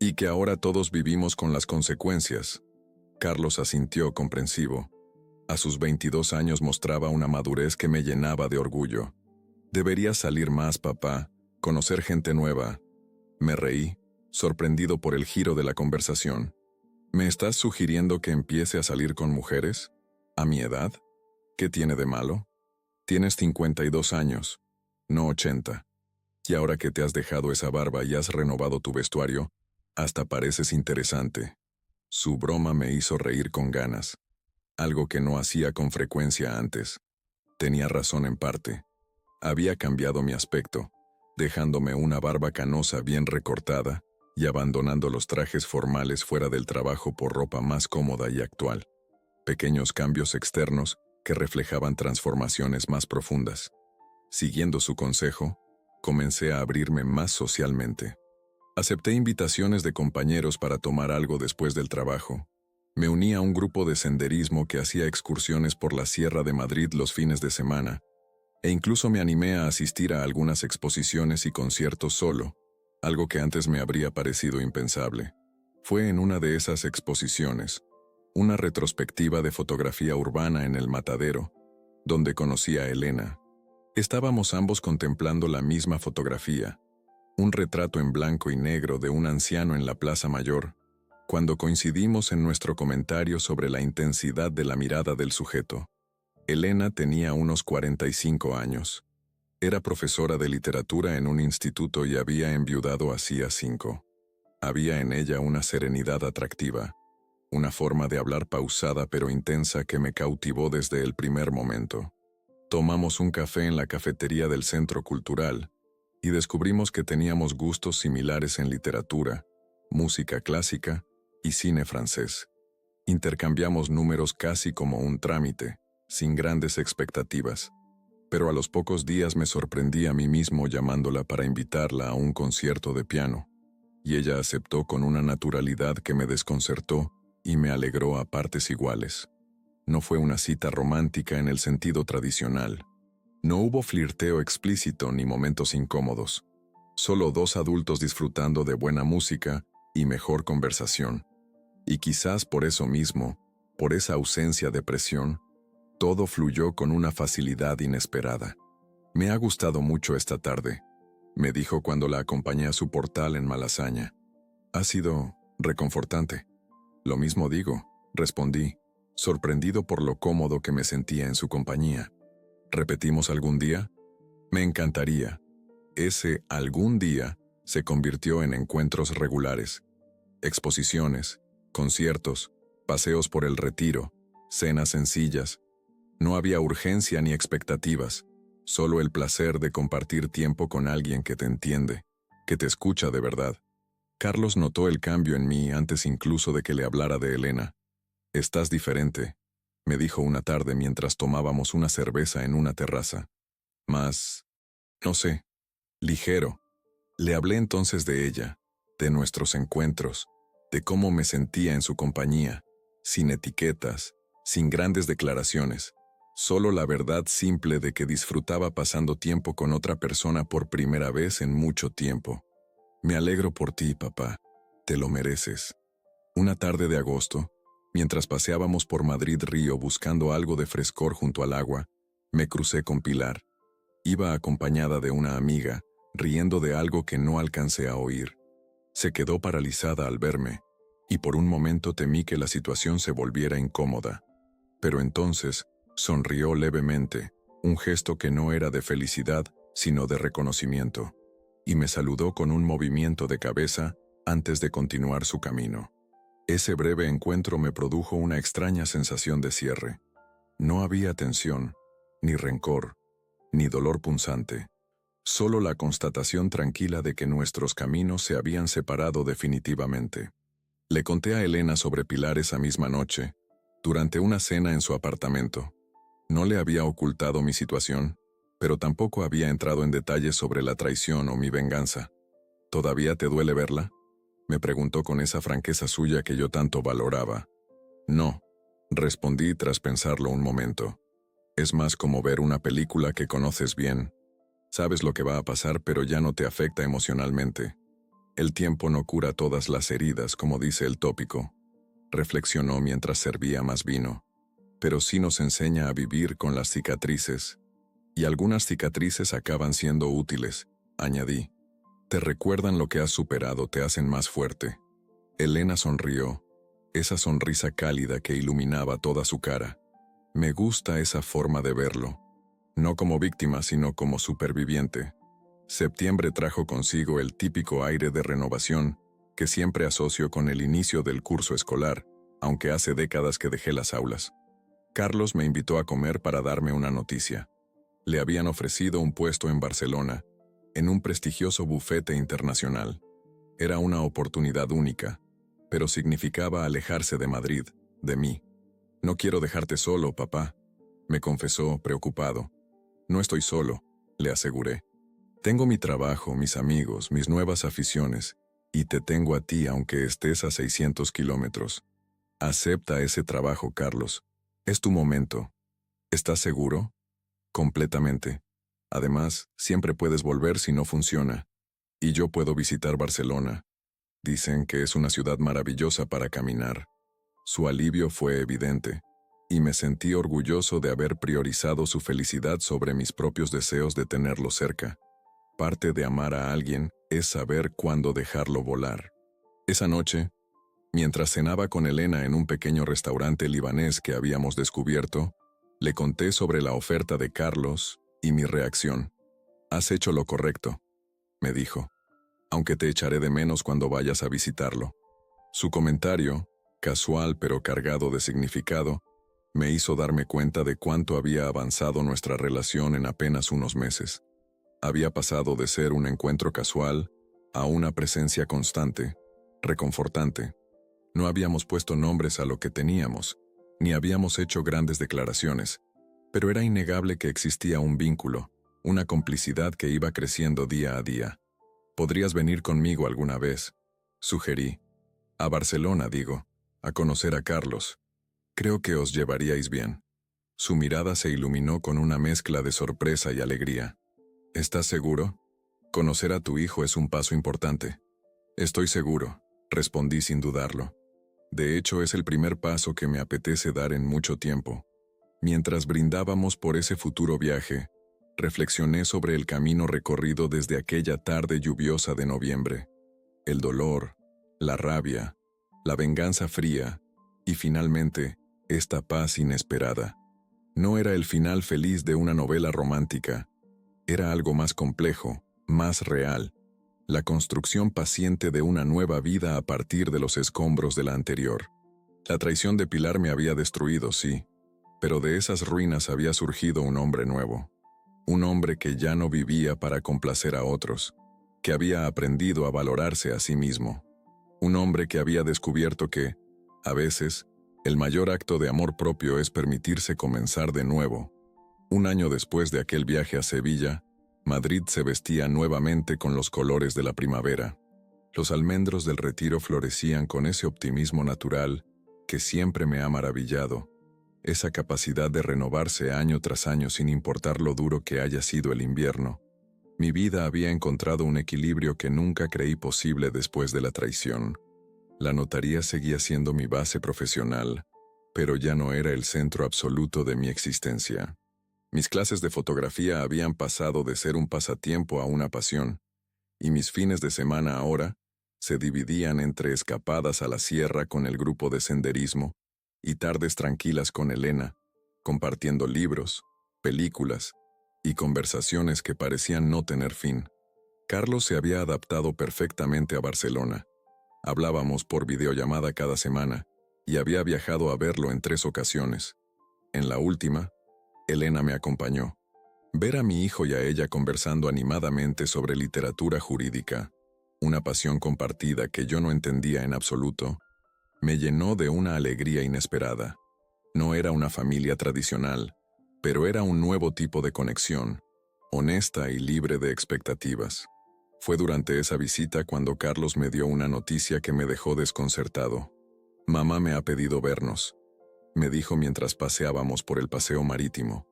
Y que ahora todos vivimos con las consecuencias. Carlos asintió comprensivo. A sus 22 años mostraba una madurez que me llenaba de orgullo. Deberías salir más, papá, conocer gente nueva. Me reí, sorprendido por el giro de la conversación. ¿Me estás sugiriendo que empiece a salir con mujeres? ¿A mi edad? ¿Qué tiene de malo? Tienes 52 años, no 80. Y ahora que te has dejado esa barba y has renovado tu vestuario, hasta pareces interesante. Su broma me hizo reír con ganas, algo que no hacía con frecuencia antes. Tenía razón en parte. Había cambiado mi aspecto, dejándome una barba canosa bien recortada y abandonando los trajes formales fuera del trabajo por ropa más cómoda y actual. Pequeños cambios externos que reflejaban transformaciones más profundas. Siguiendo su consejo, comencé a abrirme más socialmente. Acepté invitaciones de compañeros para tomar algo después del trabajo. Me uní a un grupo de senderismo que hacía excursiones por la Sierra de Madrid los fines de semana, e incluso me animé a asistir a algunas exposiciones y conciertos solo, algo que antes me habría parecido impensable. Fue en una de esas exposiciones, una retrospectiva de fotografía urbana en el Matadero, donde conocí a Elena. Estábamos ambos contemplando la misma fotografía, un retrato en blanco y negro de un anciano en la Plaza Mayor, cuando coincidimos en nuestro comentario sobre la intensidad de la mirada del sujeto. Elena tenía unos 45 años. Era profesora de literatura en un instituto y había enviudado hacía 5. Había en ella una serenidad atractiva, una forma de hablar pausada pero intensa que me cautivó desde el primer momento. Tomamos un café en la cafetería del Centro Cultural y descubrimos que teníamos gustos similares en literatura, música clásica y cine francés. Intercambiamos números casi como un trámite, sin grandes expectativas, pero a los pocos días me sorprendí a mí mismo llamándola para invitarla a un concierto de piano, y ella aceptó con una naturalidad que me desconcertó y me alegró a partes iguales. No fue una cita romántica en el sentido tradicional. No hubo flirteo explícito ni momentos incómodos, solo dos adultos disfrutando de buena música y mejor conversación. Y quizás por eso mismo, por esa ausencia de presión, todo fluyó con una facilidad inesperada. Me ha gustado mucho esta tarde, me dijo cuando la acompañé a su portal en Malasaña. Ha sido reconfortante. Lo mismo digo, respondí, sorprendido por lo cómodo que me sentía en su compañía. ¿Repetimos algún día? Me encantaría. Ese algún día se convirtió en encuentros regulares, exposiciones, conciertos, paseos por el Retiro, cenas sencillas. No había urgencia ni expectativas, solo el placer de compartir tiempo con alguien que te entiende, que te escucha de verdad. Carlos notó el cambio en mí antes incluso de que le hablara de Elena. «Estás diferente», me dijo una tarde mientras tomábamos una cerveza en una terraza. Más, no sé, ligero. Le hablé entonces de ella, de nuestros encuentros, de cómo me sentía en su compañía, sin etiquetas, sin grandes declaraciones, solo la verdad simple de que disfrutaba pasando tiempo con otra persona por primera vez en mucho tiempo. Me alegro por ti, papá. Te lo mereces. Una tarde de agosto, Mientras paseábamos por Madrid Río buscando algo de frescor junto al agua, me crucé con Pilar. Iba acompañada de una amiga, riendo de algo que no alcancé a oír. Se quedó paralizada al verme, y por un momento temí que la situación se volviera incómoda. Pero entonces, sonrió levemente, un gesto que no era de felicidad, sino de reconocimiento, y me saludó con un movimiento de cabeza antes de continuar su camino. Ese breve encuentro me produjo una extraña sensación de cierre. No había tensión, ni rencor, ni dolor punzante. Solo la constatación tranquila de que nuestros caminos se habían separado definitivamente. Le conté a Elena sobre Pilar esa misma noche, durante una cena en su apartamento. No le había ocultado mi situación, pero tampoco había entrado en detalles sobre la traición o mi venganza. ¿Todavía te duele verla?, me preguntó con esa franqueza suya que yo tanto valoraba. No, respondí tras pensarlo un momento. Es más como ver una película que conoces bien. Sabes lo que va a pasar, pero ya no te afecta emocionalmente. El tiempo no cura todas las heridas, como dice el tópico. Reflexionó mientras servía más vino. Pero sí nos enseña a vivir con las cicatrices. Y algunas cicatrices acaban siendo útiles, añadí. Te recuerdan lo que has superado, te hacen más fuerte. Elena sonrió, esa sonrisa cálida que iluminaba toda su cara. Me gusta esa forma de verlo. No como víctima, sino como superviviente. Septiembre trajo consigo el típico aire de renovación que siempre asocio con el inicio del curso escolar, aunque hace décadas que dejé las aulas. Carlos me invitó a comer para darme una noticia. Le habían ofrecido un puesto en Barcelona, en un prestigioso bufete internacional. Era una oportunidad única, pero significaba alejarse de Madrid, de mí. No quiero dejarte solo, papá, me confesó, preocupado. No estoy solo, le aseguré. Tengo mi trabajo, mis amigos, mis nuevas aficiones, y te tengo a ti aunque estés a 600 kilómetros. Acepta ese trabajo, Carlos. Es tu momento. ¿Estás seguro? Completamente. Además, siempre puedes volver si no funciona. Y yo puedo visitar Barcelona. Dicen que es una ciudad maravillosa para caminar. Su alivio fue evidente, y me sentí orgulloso de haber priorizado su felicidad sobre mis propios deseos de tenerlo cerca. Parte de amar a alguien es saber cuándo dejarlo volar. Esa noche, mientras cenaba con Elena en un pequeño restaurante libanés que habíamos descubierto, le conté sobre la oferta de Carlos y mi reacción. Has hecho lo correcto, me dijo, aunque te echaré de menos cuando vayas a visitarlo. Su comentario, casual pero cargado de significado, me hizo darme cuenta de cuánto había avanzado nuestra relación en apenas unos meses. Había pasado de ser un encuentro casual a una presencia constante, reconfortante. No habíamos puesto nombres a lo que teníamos, ni habíamos hecho grandes declaraciones, pero era innegable que existía un vínculo, una complicidad que iba creciendo día a día. «Podrías venir conmigo alguna vez», sugerí. «A Barcelona, digo, a conocer a Carlos. Creo que os llevaríais bien». Su mirada se iluminó con una mezcla de sorpresa y alegría. «¿Estás seguro? Conocer a tu hijo es un paso importante». «Estoy seguro», respondí sin dudarlo. De hecho, es el primer paso que me apetece dar en mucho tiempo. Mientras brindábamos por ese futuro viaje, reflexioné sobre el camino recorrido desde aquella tarde lluviosa de noviembre. El dolor, la rabia, la venganza fría y finalmente, esta paz inesperada. No era el final feliz de una novela romántica. Era algo más complejo, más real. La construcción paciente de una nueva vida a partir de los escombros de la anterior. La traición de Pilar me había destruido, sí, pero de esas ruinas había surgido un hombre nuevo. Un hombre que ya no vivía para complacer a otros, que había aprendido a valorarse a sí mismo. Un hombre que había descubierto que, a veces, el mayor acto de amor propio es permitirse comenzar de nuevo. Un año después de aquel viaje a Sevilla, Madrid se vestía nuevamente con los colores de la primavera. Los almendros del Retiro florecían con ese optimismo natural que siempre me ha maravillado, esa capacidad de renovarse año tras año sin importar lo duro que haya sido el invierno. Mi vida había encontrado un equilibrio que nunca creí posible después de la traición. La notaría seguía siendo mi base profesional, pero ya no era el centro absoluto de mi existencia. Mis clases de fotografía habían pasado de ser un pasatiempo a una pasión, y mis fines de semana ahora se dividían entre escapadas a la sierra con el grupo de senderismo y tardes tranquilas con Elena, compartiendo libros, películas y conversaciones que parecían no tener fin. Carlos se había adaptado perfectamente a Barcelona. Hablábamos por videollamada cada semana y había viajado a verlo en 3 ocasiones. En la última, Elena me acompañó. Ver a mi hijo y a ella conversando animadamente sobre literatura jurídica, una pasión compartida que yo no entendía en absoluto, me llenó de una alegría inesperada. No era una familia tradicional, pero era un nuevo tipo de conexión, honesta y libre de expectativas. Fue durante esa visita cuando Carlos me dio una noticia que me dejó desconcertado. «Mamá me ha pedido vernos», me dijo mientras paseábamos por el paseo marítimo.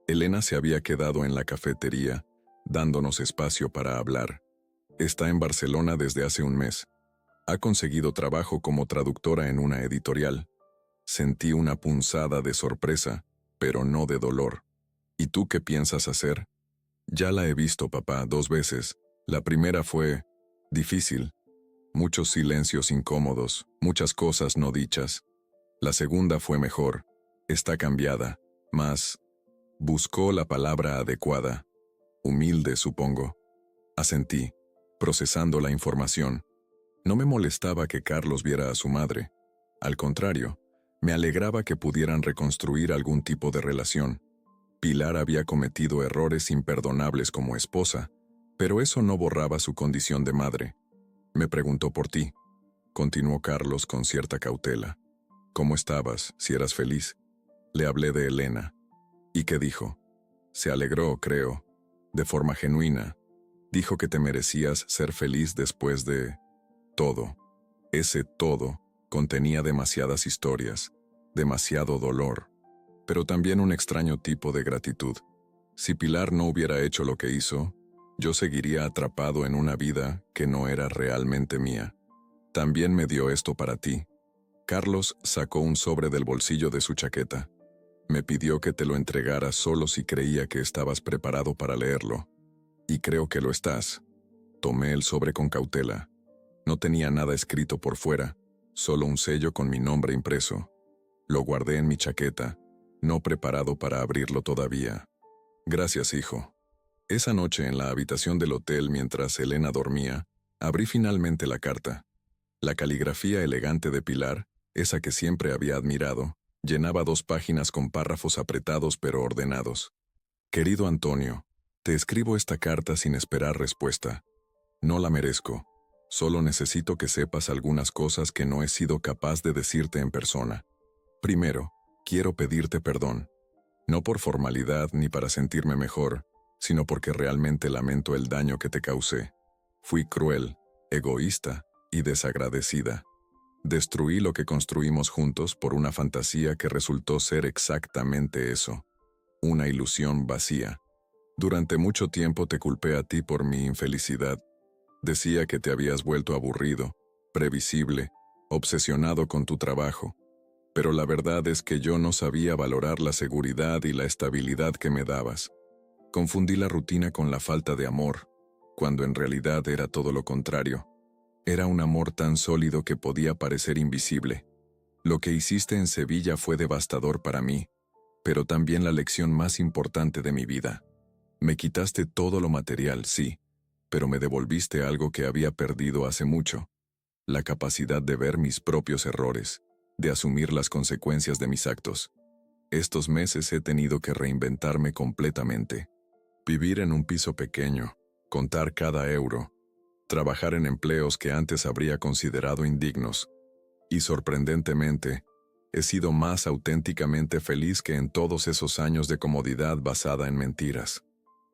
Elena se había quedado en la cafetería, dándonos espacio para hablar. Está en Barcelona desde hace un mes. Ha conseguido trabajo como traductora en una editorial. Sentí una punzada de sorpresa, pero no de dolor. ¿Y tú qué piensas hacer? Ya la he visto, papá, 2 veces. La primera fue difícil. Muchos silencios incómodos, muchas cosas no dichas. La segunda fue mejor. Está cambiada, más... Buscó la palabra adecuada. Humilde, supongo. Asentí, procesando la información. No me molestaba que Carlos viera a su madre. Al contrario, me alegraba que pudieran reconstruir algún tipo de relación. Pilar había cometido errores imperdonables como esposa, pero eso no borraba su condición de madre. Me preguntó por ti. Continuó Carlos con cierta cautela. ¿Cómo estabas? ¿Si eras feliz? Le hablé de Elena. ¿Y qué dijo? Se alegró, creo, de forma genuina. Dijo que te merecías ser feliz después de... todo. Ese todo contenía demasiadas historias, demasiado dolor, pero también un extraño tipo de gratitud. Si Pilar no hubiera hecho lo que hizo, yo seguiría atrapado en una vida que no era realmente mía. También me dio esto para ti. Carlos sacó un sobre del bolsillo de su chaqueta. Me pidió que te lo entregara solo si creía que estabas preparado para leerlo. Y creo que lo estás. Tomé el sobre con cautela. No tenía nada escrito por fuera, solo un sello con mi nombre impreso. Lo guardé en mi chaqueta, no preparado para abrirlo todavía. Gracias, hijo. Esa noche en la habitación del hotel mientras Elena dormía, abrí finalmente la carta. La caligrafía elegante de Pilar, esa que siempre había admirado, llenaba 2 páginas con párrafos apretados pero ordenados. Querido Antonio, te escribo esta carta sin esperar respuesta. No la merezco. Solo necesito que sepas algunas cosas que no he sido capaz de decirte en persona. Primero, quiero pedirte perdón. No por formalidad ni para sentirme mejor, sino porque realmente lamento el daño que te causé. Fui cruel, egoísta y desagradecida. Destruí lo que construimos juntos por una fantasía que resultó ser exactamente eso, una ilusión vacía. Durante mucho tiempo te culpé a ti por mi infelicidad. Decía que te habías vuelto aburrido, previsible, obsesionado con tu trabajo. Pero la verdad es que yo no sabía valorar la seguridad y la estabilidad que me dabas. Confundí la rutina con la falta de amor, cuando en realidad era todo lo contrario. Era un amor tan sólido que podía parecer invisible. Lo que hiciste en Sevilla fue devastador para mí, pero también la lección más importante de mi vida. Me quitaste todo lo material, sí, pero me devolviste algo que había perdido hace mucho: la capacidad de ver mis propios errores, de asumir las consecuencias de mis actos. Estos meses he tenido que reinventarme completamente. Vivir en un piso pequeño, contar cada euro, trabajar en empleos que antes habría considerado indignos. Y sorprendentemente, he sido más auténticamente feliz que en todos esos años de comodidad basada en mentiras.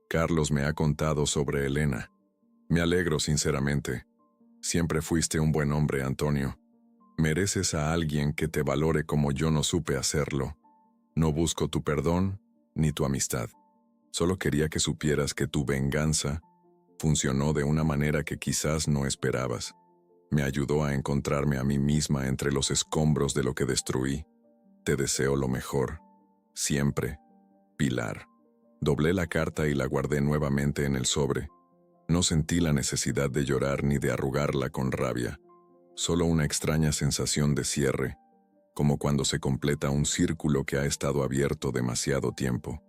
Carlos me ha contado sobre Elena. Me alegro sinceramente. Siempre fuiste un buen hombre, Antonio. Mereces a alguien que te valore como yo no supe hacerlo. No busco tu perdón ni tu amistad. Solo quería que supieras que tu venganza funcionó de una manera que quizás no esperabas. Me ayudó a encontrarme a mí misma entre los escombros de lo que destruí. Te deseo lo mejor. Siempre. Pilar. Doblé la carta y la guardé nuevamente en el sobre. No sentí la necesidad de llorar ni de arrugarla con rabia. Solo una extraña sensación de cierre, como cuando se completa un círculo que ha estado abierto demasiado tiempo.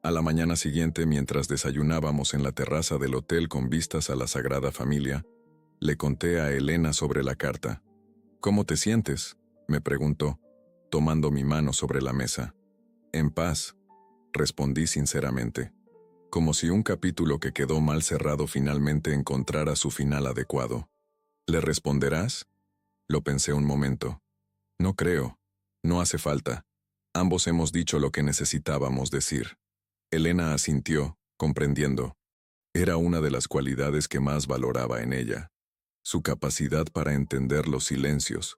A la mañana siguiente, mientras desayunábamos en la terraza del hotel con vistas a la Sagrada Familia, le conté a Elena sobre la carta. «¿Cómo te sientes?», me preguntó, tomando mi mano sobre la mesa. «En paz», respondí sinceramente, como si un capítulo que quedó mal cerrado finalmente encontrara su final adecuado. «¿Le responderás?», lo pensé un momento. «No creo. No hace falta. Ambos hemos dicho lo que necesitábamos decir». Elena asintió, comprendiendo. Era una de las cualidades que más valoraba en ella. Su capacidad para entender los silencios,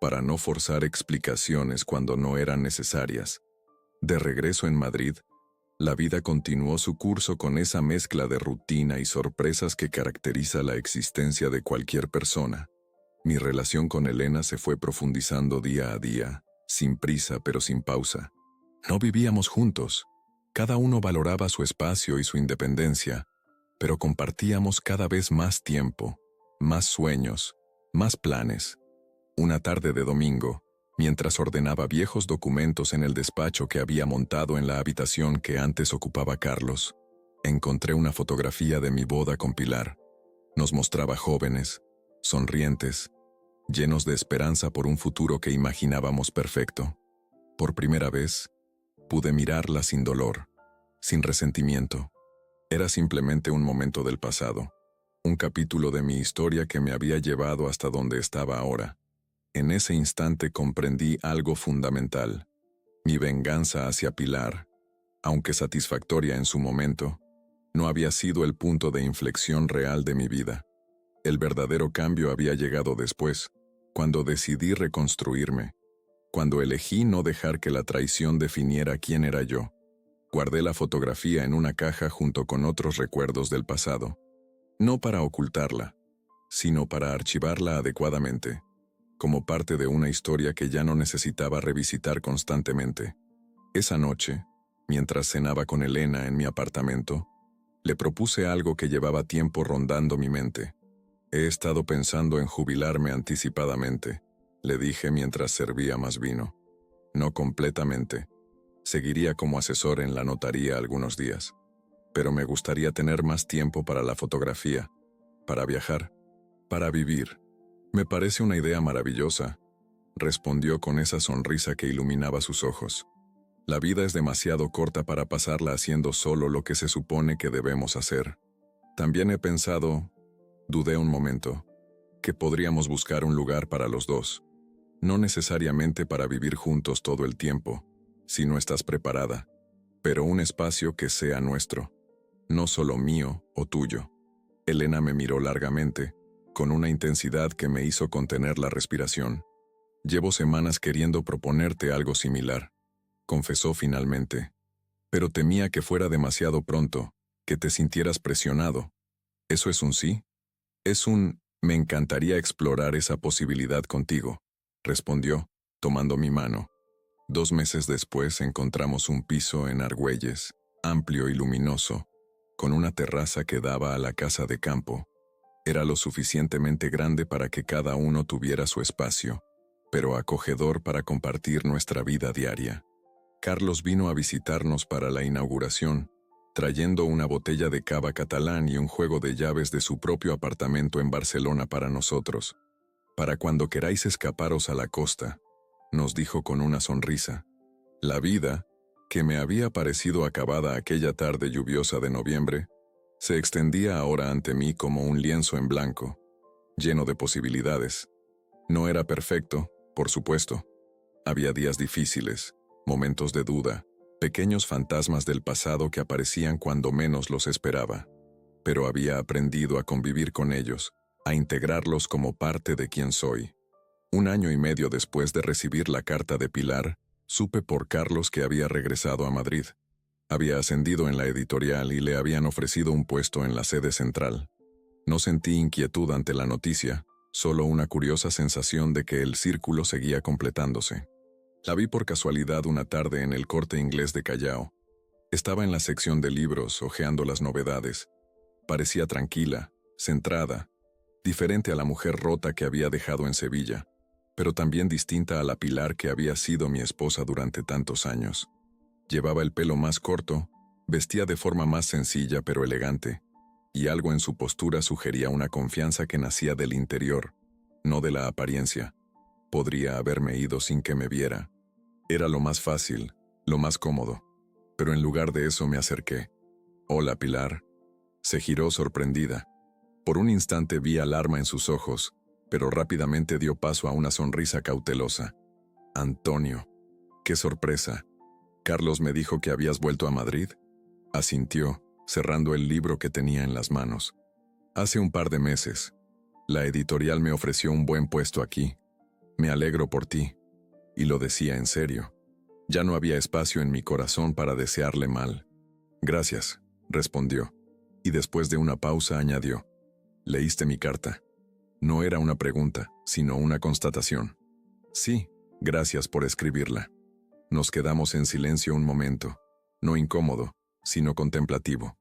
para no forzar explicaciones cuando no eran necesarias. De regreso en Madrid, la vida continuó su curso con esa mezcla de rutina y sorpresas que caracteriza la existencia de cualquier persona. Mi relación con Elena se fue profundizando día a día, sin prisa pero sin pausa. No vivíamos juntos. Cada uno valoraba su espacio y su independencia, pero compartíamos cada vez más tiempo, más sueños, más planes. Una tarde de domingo, mientras ordenaba viejos documentos en el despacho que había montado en la habitación que antes ocupaba Carlos, encontré una fotografía de mi boda con Pilar. Nos mostraba jóvenes, sonrientes, llenos de esperanza por un futuro que imaginábamos perfecto. Por primera vez, pude mirarla sin dolor, sin resentimiento. Era simplemente un momento del pasado, un capítulo de mi historia que me había llevado hasta donde estaba ahora. En ese instante comprendí algo fundamental. Mi venganza hacia Pilar, aunque satisfactoria en su momento, no había sido el punto de inflexión real de mi vida. El verdadero cambio había llegado después, cuando decidí reconstruirme, cuando elegí no dejar que la traición definiera quién era yo. Guardé la fotografía en una caja junto con otros recuerdos del pasado, no para ocultarla, sino para archivarla adecuadamente, como parte de una historia que ya no necesitaba revisitar constantemente. Esa noche, mientras cenaba con Elena en mi apartamento, le propuse algo que llevaba tiempo rondando mi mente. «He estado pensando en jubilarme anticipadamente», le dije mientras servía más vino. «No completamente. Seguiría como asesor en la notaría algunos días. Pero me gustaría tener más tiempo para la fotografía, para viajar, para vivir». «Me parece una idea maravillosa», respondió con esa sonrisa que iluminaba sus ojos. «La vida es demasiado corta para pasarla haciendo solo lo que se supone que debemos hacer. También he pensado», dudé un momento, «que podríamos buscar un lugar para los dos. No necesariamente para vivir juntos todo el tiempo, si no estás preparada, pero un espacio que sea nuestro, no solo mío o tuyo». Elena me miró largamente, con una intensidad que me hizo contener la respiración. «Llevo semanas queriendo proponerte algo similar», confesó finalmente. «Pero temía que fuera demasiado pronto, que te sintieras presionado. ¿Eso es un sí?». «Es un, me encantaría explorar esa posibilidad contigo», respondió, tomando mi mano. 2 meses después encontramos un piso en Argüelles, amplio y luminoso, con una terraza que daba a la casa de campo. Era lo suficientemente grande para que cada uno tuviera su espacio, pero acogedor para compartir nuestra vida diaria. Carlos vino a visitarnos para la inauguración, trayendo una botella de cava catalán y un juego de llaves de su propio apartamento en Barcelona para nosotros. «Para cuando queráis escaparos a la costa», nos dijo con una sonrisa. La vida, que me había parecido acabada aquella tarde lluviosa de noviembre, se extendía ahora ante mí como un lienzo en blanco, lleno de posibilidades. No era perfecto, por supuesto. Había días difíciles, momentos de duda, pequeños fantasmas del pasado que aparecían cuando menos los esperaba. Pero había aprendido a convivir con ellos, a integrarlos como parte de quien soy. 1 año y medio después de recibir la carta de Pilar, supe por Carlos que había regresado a Madrid. Había ascendido en la editorial y le habían ofrecido un puesto en la sede central. No sentí inquietud ante la noticia, solo una curiosa sensación de que el círculo seguía completándose. La vi por casualidad una tarde en el Corte Inglés de Callao. Estaba en la sección de libros, hojeando las novedades. Parecía tranquila, centrada, diferente a la mujer rota que había dejado en Sevilla, pero también distinta a la Pilar que había sido mi esposa durante tantos años. Llevaba el pelo más corto, vestía de forma más sencilla pero elegante, y algo en su postura sugería una confianza que nacía del interior, no de la apariencia. Podría haberme ido sin que me viera. Era lo más fácil, lo más cómodo, pero en lugar de eso me acerqué. «Hola, Pilar». Se giró sorprendida. Por un instante vi alarma en sus ojos, pero rápidamente dio paso a una sonrisa cautelosa. «Antonio, qué sorpresa. ¿Carlos me dijo que habías vuelto a Madrid?». Asintió, cerrando el libro que tenía en las manos. «Hace un par de meses. La editorial me ofreció un buen puesto aquí. Me alegro por ti». Y lo decía en serio. Ya no había espacio en mi corazón para desearle mal. «Gracias», respondió, y después de una pausa añadió. «¿Leíste mi carta?». No era una pregunta, sino una constatación. «Sí, gracias por escribirla». Nos quedamos en silencio un momento, no incómodo, sino contemplativo.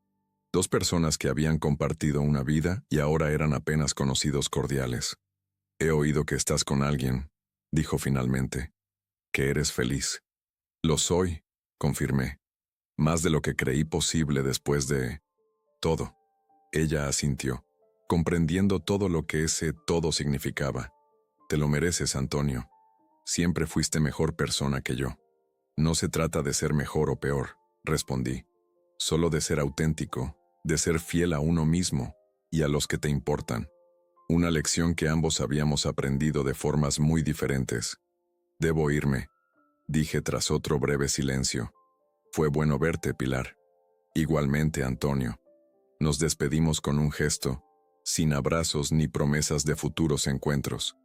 Dos personas que habían compartido una vida y ahora eran apenas conocidos cordiales. «He oído que estás con alguien», dijo finalmente. «Que eres feliz». «Lo soy», confirmé. «Más de lo que creí posible después de todo». Ella asintió, comprendiendo todo lo que ese todo significaba. «Te lo mereces, Antonio. Siempre fuiste mejor persona que yo». «No se trata de ser mejor o peor», respondí. «Solo de ser auténtico, de ser fiel a uno mismo y a los que te importan». Una lección que ambos habíamos aprendido de formas muy diferentes. «Debo irme», dije tras otro breve silencio. «Fue bueno verte, Pilar». «Igualmente, Antonio». Nos despedimos con un gesto, sin abrazos ni promesas de futuros encuentros.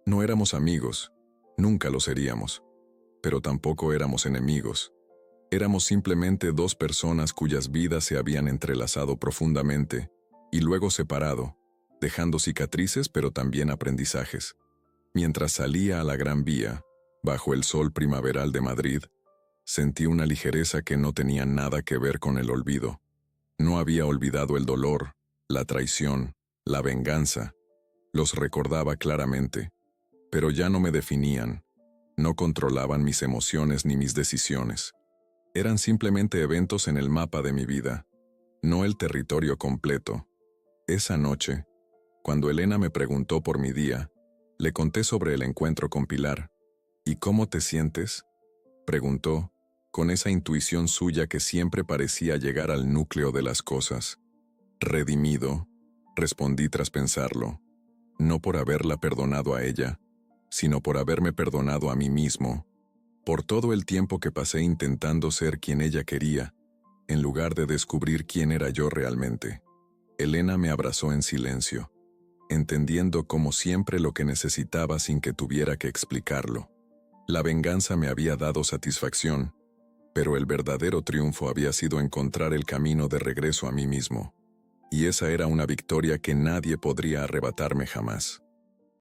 No éramos amigos, nunca lo seríamos, pero tampoco éramos enemigos. Éramos simplemente dos personas cuyas vidas se habían entrelazado profundamente y luego separado, dejando cicatrices pero también aprendizajes. Mientras salía a la Gran Vía, bajo el sol primaveral de Madrid, sentí una ligereza que no tenía nada que ver con el olvido. No había olvidado el dolor, la traición, la venganza. Los recordaba claramente, pero ya no me definían, no controlaban mis emociones ni mis decisiones. Eran simplemente eventos en el mapa de mi vida, no el territorio completo. Esa noche, cuando Elena me preguntó por mi día, le conté sobre el encuentro con Pilar. «¿Y cómo te sientes?», preguntó, con esa intuición suya que siempre parecía llegar al núcleo de las cosas. «Redimido», respondí tras pensarlo, no por haberla perdonado a ella, sino por haberme perdonado a mí mismo, por todo el tiempo que pasé intentando ser quien ella quería, en lugar de descubrir quién era yo realmente. Elena me abrazó en silencio, entendiendo como siempre lo que necesitaba sin que tuviera que explicarlo. La venganza me había dado satisfacción, pero el verdadero triunfo había sido encontrar el camino de regreso a mí mismo. Y esa era una victoria que nadie podría arrebatarme jamás.